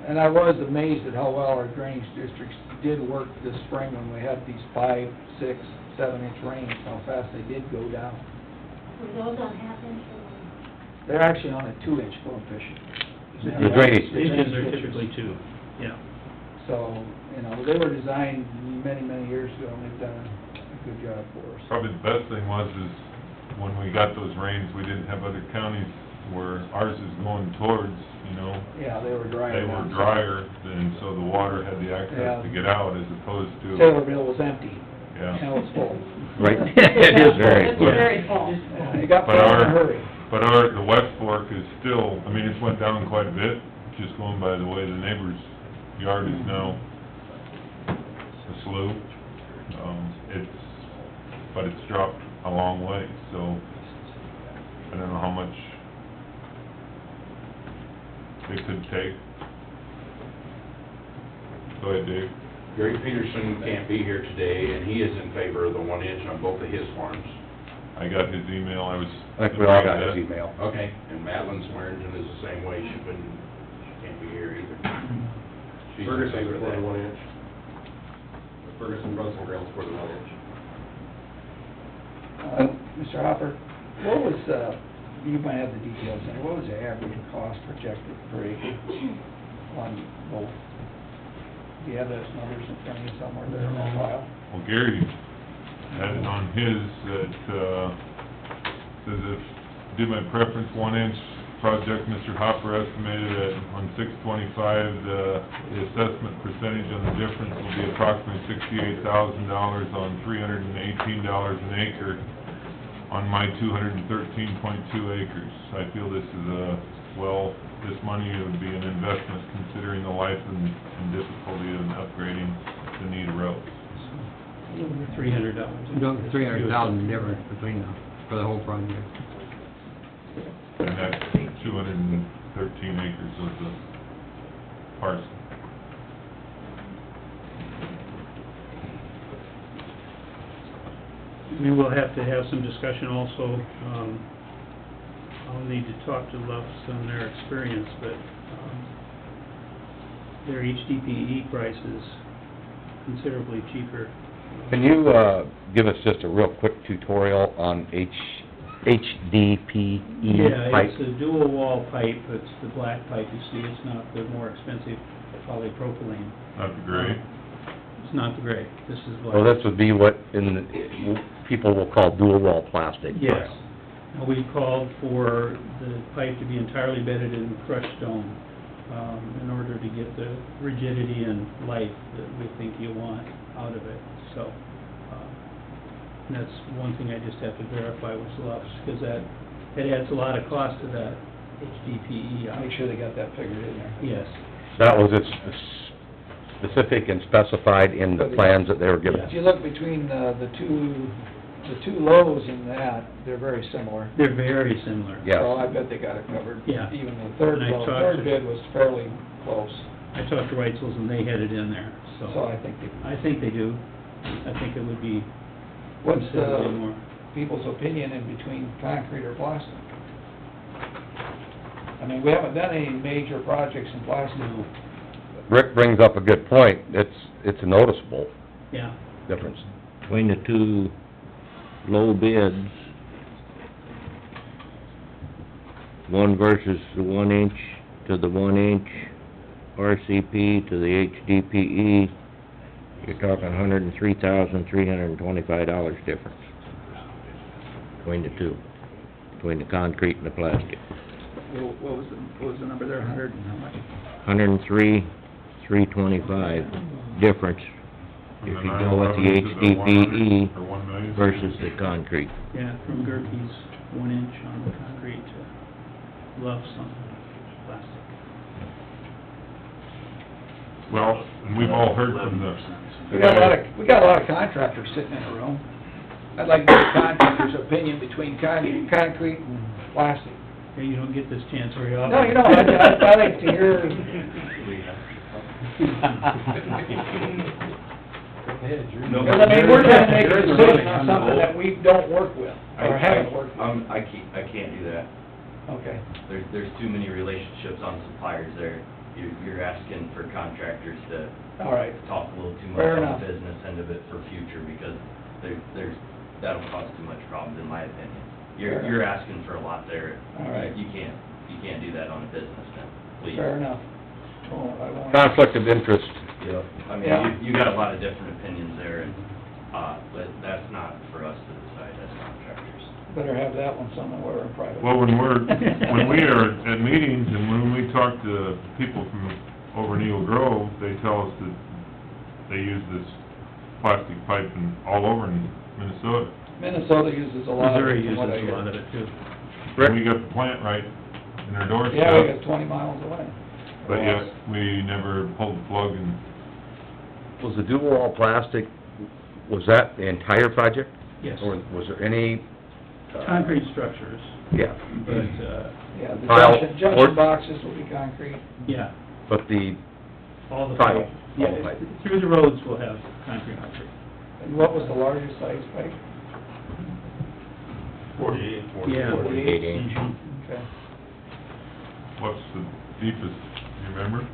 And I was amazed at how well our drainage districts did work this spring when we had these 5, 6, 7-inch rains, how fast they did go down. Were those on half-inch or? They're actually on a 2-inch coefficient. The drainage Ditches are typically 2, yeah. So, you know, they were designed many, many years ago, and they've done a good job for us. Probably the best thing was is when we got those rains, we didn't have other counties where ours is going towards, you know. Yeah, they were drier. They were drier, and so the water had the access to get out as opposed to... Taylorville was empty. Yeah. Now it's full. Right. It is very It's full. very full. It got full in a hurry. But the West Fork is still, I mean, it's went down quite a bit, just going by the way the neighbor's yard is now a slough. But it's dropped a long way, so I don't know how much it could take. Go ahead, Dave. Gary Peterson can't be here today, and he is in favor of the 1 inch on both of his farms. I got his email, I think we all got his email. Okay, and Madeline Swearingen is the same way, she can't be here either. She's in favor of that. 1 inch. Ferguson Russell Grounds for the 1 inch. Mr. Hopper, what was, you might have the details there, what was the average cost projected per acre on both? Do you have those numbers in front of you somewhere there in that file? Well, Gary had it on his that, says if, do my preference 1 inch project, Mr. Hopper estimated at, on 625, the assessment percentage on the difference will be approximately $68,000 on $318 an acre on my 213.2 acres. I feel this is this money would be an investment considering the life and difficulty of upgrading the need of roads. $300. $300,000 difference between for the whole project. And that's 213 acres of the parcel. We will have to have some discussion also. I'll need to talk to Lufs on their experience, but their HDPE price is considerably cheaper. Can you, give us just a real quick tutorial on HDPE pipe? Yeah, it's a dual wall pipe, it's the black pipe, you see, it's not the more expensive polypropylene. Not the gray? It's not the gray, this is black. Well, this would be what people will call dual wall plastic. Yes. And we called for the pipe to be entirely bedded in crushed stone, in order to get the rigidity and life that we think you want out of it. So, that's one thing I just have to verify with Lufs, because it adds a lot of cost to that HDPE. Make sure they got that figured in there. Yes. That was specific and specified in the plans that they were given. If you look between the two lows in that, they're very similar. They're very similar. Yes. So I bet they got it covered. Yeah. Even the third And I low, talked third to- bid was fairly close, I talked to Reitzels and they had it in there, so so. I think they... I think they do. I think it would be What's considerably more. people's opinion in between concrete or plastic? I mean, we haven't done any major projects in plastic. Rick brings up a good point. It's a noticeable Yeah. difference. Between the two low bids, one versus the 1 inch to the 1 inch RCP to the HDPE, you're talking $103,325 difference between the two, between the concrete and the plastic. What was the number there, 100 and how much? $325 difference From if the you go with the 9/11 to the 100 HDPE or 1 million. versus the concrete. Yeah, from Gerke's 1 inch on the concrete to Luff's on plastic. Well, and we've all heard from the... We got a lot of contractors sitting in a room. I'd like to get a contractor's opinion between concrete and plastic. Yeah, you don't get this chance very often. No, you know, I like to hear. Because, I mean, we're trying to make a decision on something that we don't work with, or haven't worked with. I can't do that. Okay. There's too many relationships on suppliers there. You're asking for contractors to All right. talk a little too much Fair on enough. the business end of it for future, because that'll cause too much problems, in my opinion. Fair You're asking for a lot there. All right. You can't do that on a business end, please. Fair enough. Oh, I won't. Conflict of interest. Yep. I mean, Yeah. you got a lot of different opinions there, and, but that's not for us to decide as contractors. Better have that one somewhere in private. Well, when we are at meetings and when we talk to people from over in Eagle Grove, they tell us that they use this plastic pipe all over in Minnesota. Minnesota uses a lot of Missouri it, from uses what I a hear. lot of it too. And we got the plant right in our doorstep. Yeah, we got 20 miles away. But yet, we never pulled the plug and... Was the dual wall plastic, was that the entire project? Yes. Or was there any... Concrete structures, Yeah. but, Yeah, the Tile, junction or- boxes will be concrete. yeah, But the all the pipe, pipe. Yeah, all the pipe. through the roads we'll have concrete pipe. And what was the largest size pipe? 48. Yeah. 48 inch. Mhm. Okay. What's the deepest, you remember?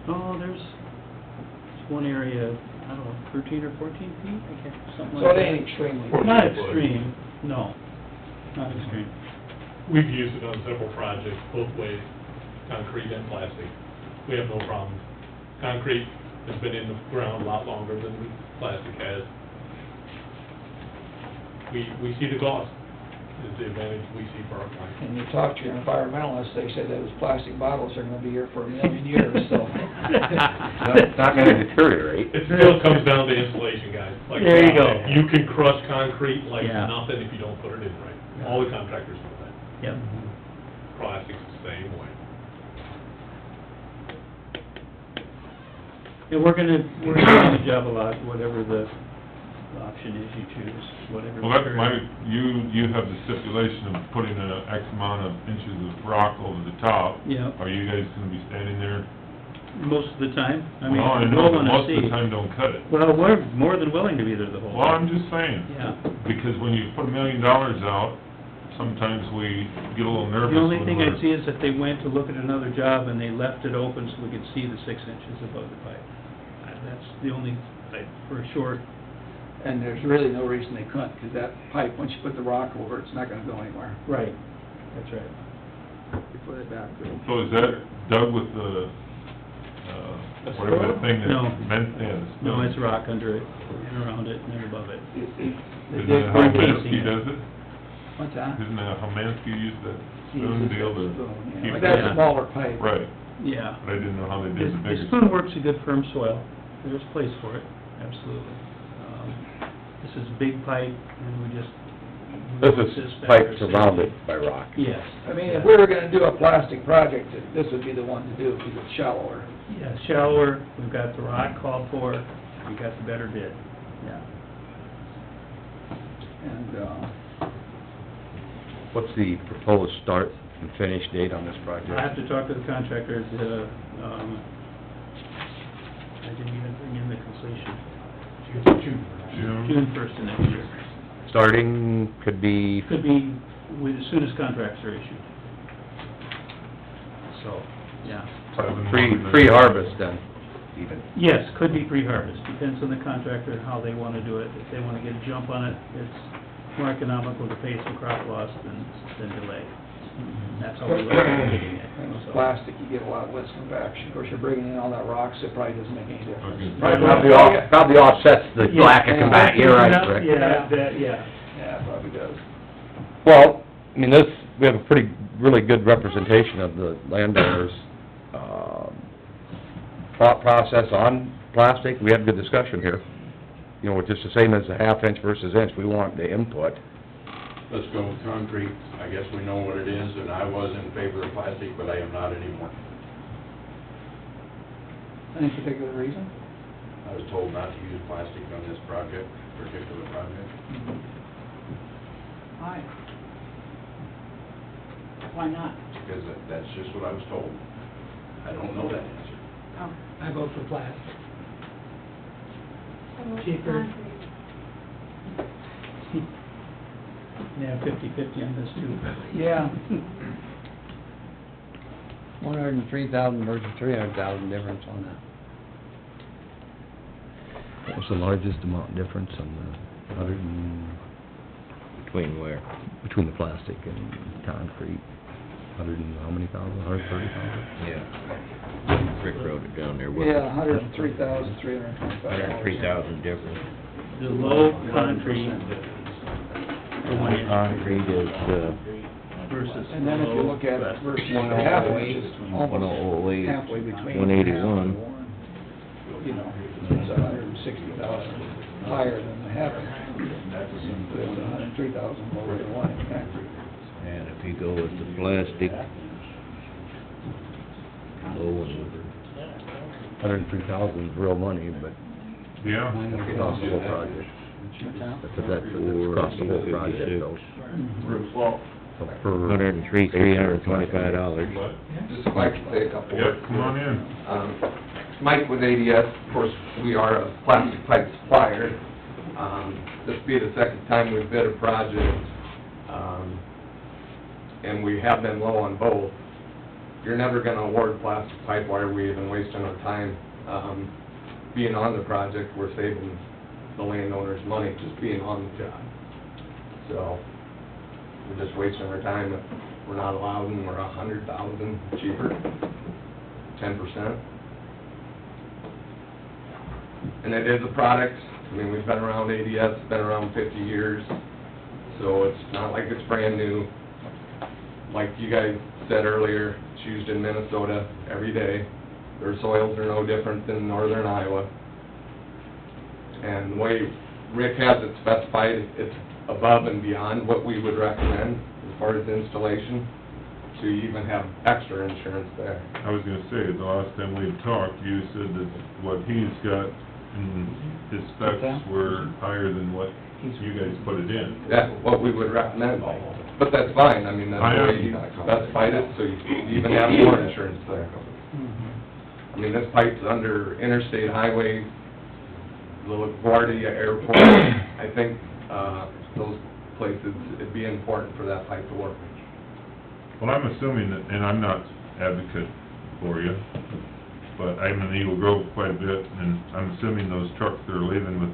Oh, there's one area, I don't know, 13 or 14 feet, I can't, something So like it that. ain't extremely. Not extreme, no, not extreme. We've used it on several projects, both ways, concrete and plastic. We have no problem. Concrete has been in the ground a lot longer than plastic has. We see the cost, is the advantage we see for our clients. And you talk to your environmentalists, they said those plastic bottles are gonna be here for 1,000,000 years, so. It's not gonna deteriorate. It still comes down to insulation, guys. Like There you go. You can crush concrete like Yeah. nothing if you don't put it in right. All the contractors know that. Yep. Plastic's the same way. And we're gonna do the job a lot, whatever the option is you choose, whatever. Well, that's material. you have the stipulation of putting an X amount of inches of rock over the top. Yeah, Are you guys gonna be standing there? most of the time, I mean, Well, I know, we'll but wanna most of the see. time don't cut it. Well, we're more than willing to be there the whole Well, time. I'm just saying, Yeah. because when you put $1 million out, sometimes we get a little nervous The only when thing we're- I'd see is that they went to look at another job and they left it open so we could see the 6 inches above the pipe. That's the only, for sure. And there's really no reason they couldn't, because that pipe, once you put the rock over it, it's not gonna go anywhere. Right. That's right. You put it back, good. So is that dug with the, whatever that thing that No. meant, yeah, the No, stone? it's rock under it and around it and above it. Isn't that how We're encasing Mansky it. does it? What's that? Isn't that how Mansky used that He spoon uses deal that to spoon, yeah. keep But the... that's a smaller pipe. Right, Yeah. but I didn't know how they did the The bigger spoon works a good firm soil. There's a place for it, absolutely. This is big pipe and we just... This is pipe surrounded by rock. Yes. I mean, if we were gonna do a plastic project, this would be the one to do, because it's shallower. Yeah, shallower, we've got the rock called for, we got the better bid, yeah. And, What's the proposed start and finish date on this project? I have to talk to the contractor, I didn't even bring in the completion. June. June 1st of next year. Starting could be, Could be as soon as contracts are issued. So, yeah. pre-harvest then, even. Yes, could be pre-harvest, depends on the contractor, how they wanna do it. If they wanna get a jump on it, it's more economical to pay some crop loss than delay. That's how we're looking at getting it. and with So- plastic, you get a lot less compaction. Of course, you're bringing in all that rock, so it probably doesn't make any difference. Probably offsets the Yeah, lack of compact, you're right, enough, Rick. Yeah, Yeah, it probably does. Well, I mean, we have a really good representation of the landowners. thought process on plastic, we had a good discussion here. You know, it's just the same as the half inch versus inch, we want the input. Let's go with concrete. I guess we know what it is, and I was in favor of plastic, but I am not anymore. Any particular reason? I was told not to use plastic on this project, particular project. Why? Why not? Because that's just what I was told. I don't know that answer. Oh. I vote for plastic. So it's Cheaper. concrete. Yeah, 50/50 on this too. Yeah. 103,000 versus 300,000 difference on that. What was the largest amount difference on the 100 and, Between where? between the plastic and concrete? 100 and how many thousand, 130,000? Yeah. Rick wrote it down there. Yeah, $103,325. $103,000 difference. The low concrete, the 1 inch Concrete is, versus And then if you look at plastic. versus the half inch, it's 108, almost halfway between. 181. You know, it's $160,000 higher than the half inch. It's $103,000 lower than 1 inch concrete. And if you go with the plastic, low and 103,000 is real money, but Yeah. that's across the whole project. That's across the whole project, though. So per- $103,325. What? Just if I could say a couple Yep, words. come on in. Mike with ADS, of course, we are a plastic pipe supplier. This will be the second time we've bid a project, and we have been low on both. You're never gonna award plastic pipe, why are we even wasting our time? Being on the project, we're saving the landowners money just being on the job. So, we're just wasting our time if we're not allowed and we're 100,000 cheaper, 10%. And it is a product, I mean, we've been around ADS, been around 50 years, so it's not like it's brand new. Like you guys said earlier, it's used in Minnesota every day. Their soils are no different than northern Iowa. And the way Rick has it specified, it's above and beyond what we would recommend as far as installation, so you even have extra insurance there. I was gonna say, the last time we talked, you said that what he's got in his specs were higher than what you guys put it in. That's what we would recommend, but that's fine, I mean, that's the way you specified it, so you even have more insurance there. I mean, this pipe's under interstate highway, the LaGuardia Airport, I think, those places, it'd be important for that pipe to work. Well, I'm assuming that, and I'm not advocate for you, but I'm in Eagle Grove quite a bit, and I'm assuming those trucks that are leaving with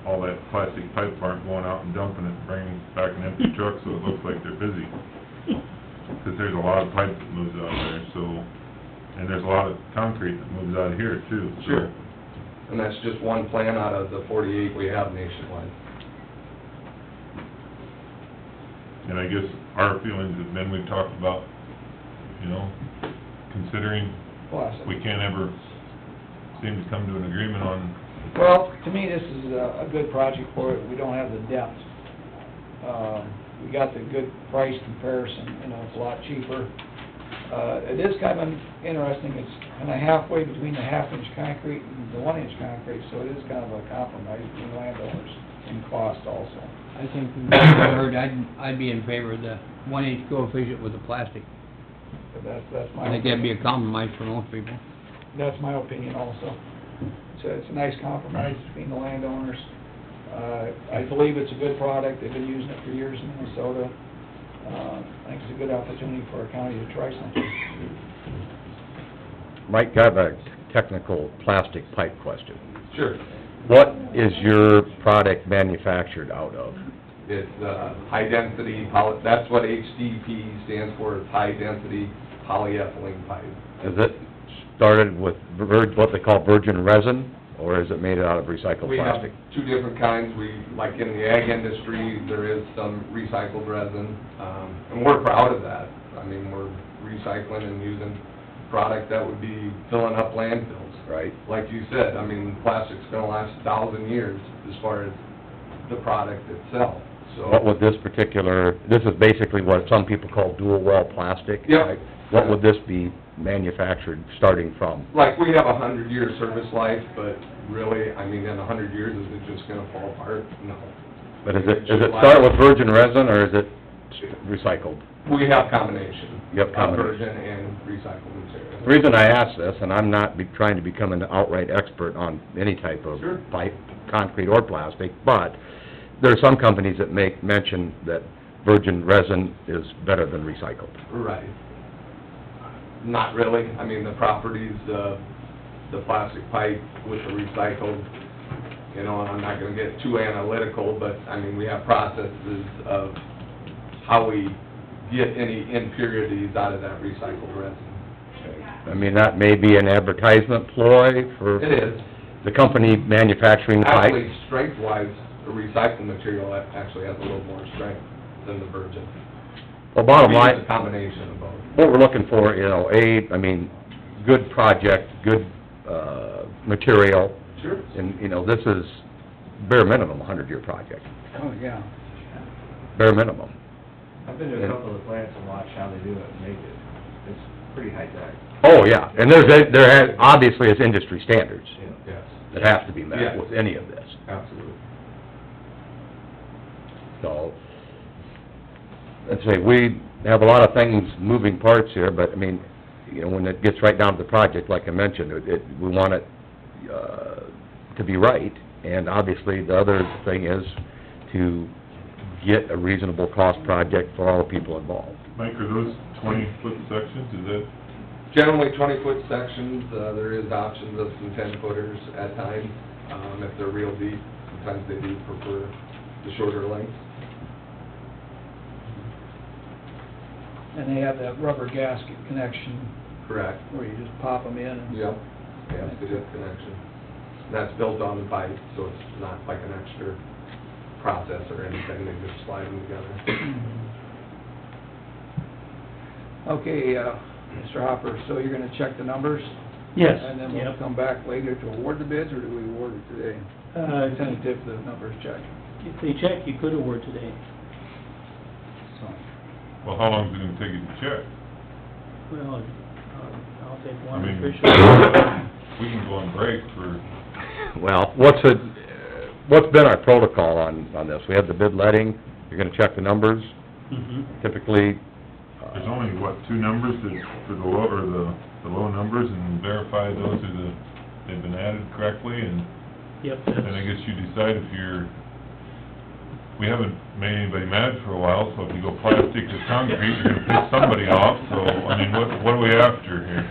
all that plastic pipe aren't going out and dumping it, and bringing back an empty truck, so it looks like they're busy. Because there's a lot of pipe that moves out of there, so, and there's a lot of concrete that moves out of here too, so. Sure. And that's just one plan out of the 48 we have nationwide. And I guess our feelings have been, we've talked about, you know, considering Plastic. we can't ever seem to come to an agreement on, Well, to me, this is a good project for it, we don't have the depth. We got the good price comparison, you know, it's a lot cheaper. It is kind of interesting, it's kind of halfway between the half-inch concrete and the 1-inch concrete, so it is kind of a compromise between landowners in cost also. I think, from what I heard, I'd be in favor of the 1-inch coefficient with the plastic. But that's my... I think that'd be a compromise for most people. That's my opinion also. It's a nice compromise between the landowners. I believe it's a good product, they've been using it for years in Minnesota. I think it's a good opportunity for our county to try something. Mike, I have a technical plastic pipe question. Sure. What is your product manufactured out of? It's high-density poly, that's what HDP stands for, is high-density polyethylene pipe. Is it started with what they call virgin resin, or is it made out of recycled We have plastic? two different kinds. Like in the ag industry, there is some recycled resin, and we're proud of that. I mean, we're recycling and using product that would be filling up landfills. Right. Like you said, I mean, plastic's gonna last 1,000 years as far as the product itself, so. What would this is basically what some people call dual wall plastic? Yep. right? What would this be manufactured starting from? Like, we have a 100-year service life, but really, I mean, in 100 years, is it just gonna fall apart? No. But does it start with virgin resin, or is it recycled? We have combination. You have combination. Virgin and recycled material. The reason I ask this, and I'm not trying to become an outright expert on any type of Sure. pipe, concrete or plastic, but there are some companies that mention that virgin resin is better than recycled. Right. Not really. I mean, the properties, the plastic pipe with the recycled, you know, and I'm not gonna get too analytical, but, I mean, we have processes of how we get any impurities out of that recycled resin. I mean, that may be an advertisement ploy for It is. the company manufacturing pipe. Actually, strength-wise, the recycled material actually has a little more strength than the virgin. Well, bottom We use line, a combination of both. what we're looking for, good project, good, material, Sure. and, this is bare minimum, a 100-year project, Oh, yeah. bare minimum. I've been to a couple of the plants and watched how they do it and make it. It's pretty high-tech. Oh, yeah, and obviously, it's industry standards Yes, that have to be met Yes. with any of this, absolutely. so, let's say, we have a lot of things, moving parts here, but, I mean, when it gets right down to the project, like I mentioned, we want it, to be right, and obviously, the other thing is to get a reasonable cost project for all the people involved. Mike, are those 20-foot sections, is that, Generally 20-foot sections, there is options of some 10-footers at times, if they're real deep. Sometimes they do prefer the shorter lengths. And they have that rubber gasket connection Correct. where you just pop them in and... Yep, gasketed connection. And that's built on the pipe, so it's not like an extra process or anything, they just slide them together. Okay, Mr. Hopper, so you're gonna check the numbers? Yes, And then we'll yep. come back later to award the bids, or do we award it today? Tentative, the numbers checked. If they check, you could award today. So, well, how long is it gonna take you to check? Well, I'll take I one mean, official. we can go on break for, Well, what's been our protocol on this? We have the bid letting, you're gonna check the numbers, typically... there's only, what, 2 numbers for the low, or the low numbers, and verify those they've been added correctly, and Yep, then I guess you decide if we haven't made anybody mad for a while, so if you go plastic or concrete, you're gonna piss somebody off, so, I mean, what are we after here?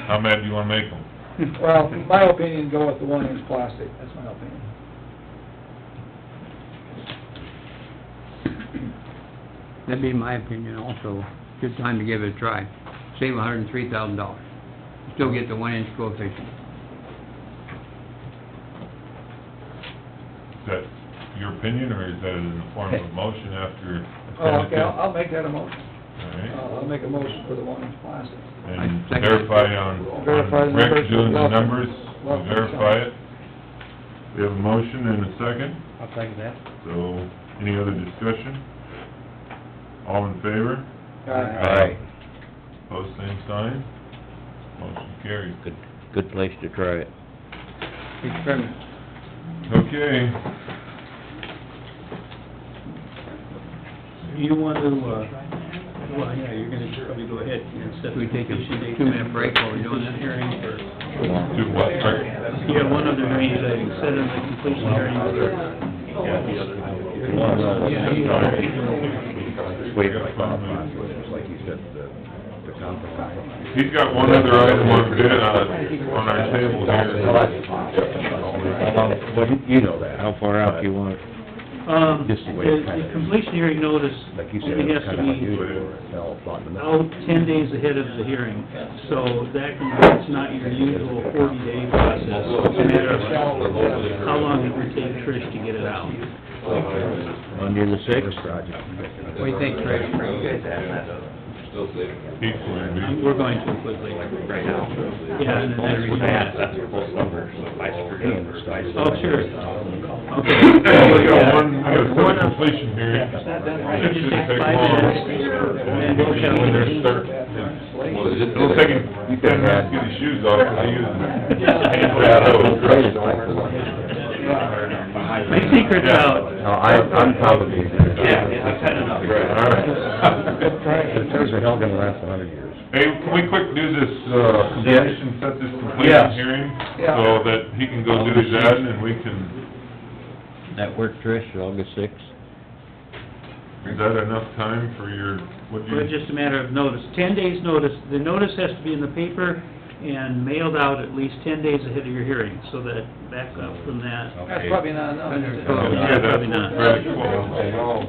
How mad do you wanna make them? well, in my opinion, go with the 1-inch plastic, that's my opinion. That'd be my opinion also. Good time to give it a try. Save $103,000. Still get the 1-inch coefficient. Is that your opinion, or is that in the form of a motion after a Oh, okay, tentative? I'll make that a motion. All right. I'll make a motion for the 1-inch plastic. And I second it. verify on Verify the Rick numbers. doing the Love it. numbers, Love we it. verify it. We have a motion and a second, I'll second that. so any other discussion? All in favor? Aye. Pose same sign. Motion carries. Good place to try it. Experiment. Okay. Do you want to, well, yeah, you're gonna probably go ahead and set We the take a completion date. 2-minute break while we're doing this? Hearing for, Do what, Rick? you have one other drainage item, set in the completion hearing for, Wait, like, like you said, the compromise. He's got one other item on bid, on our table here. Well, you know that. How far out you want it? Just the way it kinda the is. completion hearing notice Like you said, only it's has to kind of be unusual. No, it's not in the middle. out 10 days ahead of the hearing, so it's not your usual 40-day process. It's a matter of how long it would take Trish to get it out. Monday the 6th? Project. What do you think, Trish? Pete's going to be. We're going to quickly. Right now. Yeah, and then that response. That's a close number, so if I screwed up or if I... Oh, sure. Okay. We got one completion hearing. It shouldn't take 5 long. minutes, and then we'll have- When they're starting. It'll take him 10 minutes to get his shoes off, because he uses My secret's out. No, I'm probably... Yeah, I've had enough. All right. The tours are held gonna last 100 years. Hey, can we quick do this, completion, set this completion Yes. hearing? Yeah. So that he can go do his ad and we can, That work, Trish, August 6th? is that enough time for your, what do Well, you? it's just a matter of notice, 10 days' notice. The notice has to be in the paper and mailed out at least 10 days ahead of your hearing, so that back up from that. That's probably not enough. is it? Yeah, that's Probably not. very close.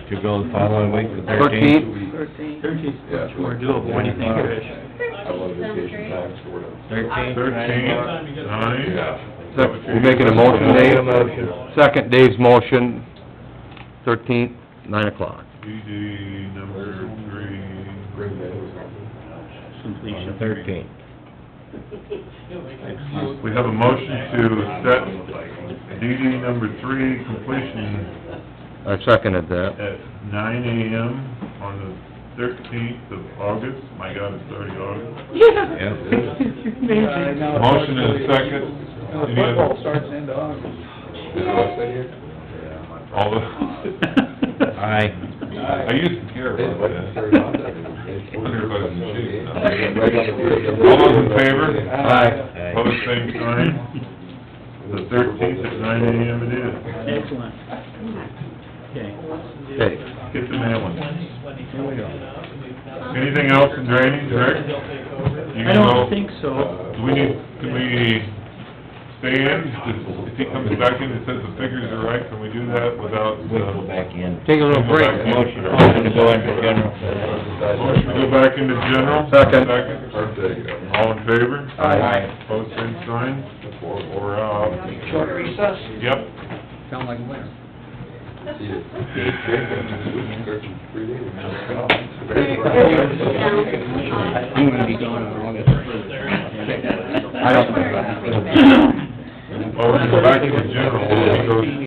To go the following week, the 13th? 13th, more doable. What do you think, Trish? Thirteenth? 9? You're making a motion, Dave? Second Dave's motion, 13th, 9 o'clock. DD number 3. Completion. 13th. We have a motion to set DD number 3 completion I seconded that. at 9 a.m. on the 13th of August. My God, it's already August. Yeah. Amazing. Now it Motion starts and to- second. Now, the Any other- football starts into August. All the... Aye. I used to care about that. I wonder if I was in shape now. All those in favor? Aye. Opposed, same sign. The 13th at 9 a.m. it is. Excellent. Okay. Okay. Get the mailing. Here we go. Anything else in drainage, Rick? You I can don't go- think so. Do we need, can we stay in? If he comes back in and says the figures are right, can we do that without? We'll go back in. Take a little break. Motion to go into general. Motion to go back into general? Second. All in favor? Aye. Opposed, same sign? Or, Short recess? yep. Sound like a winner. You wouldn't be gone in August. I don't... Well, we're gonna go back into general, we'll go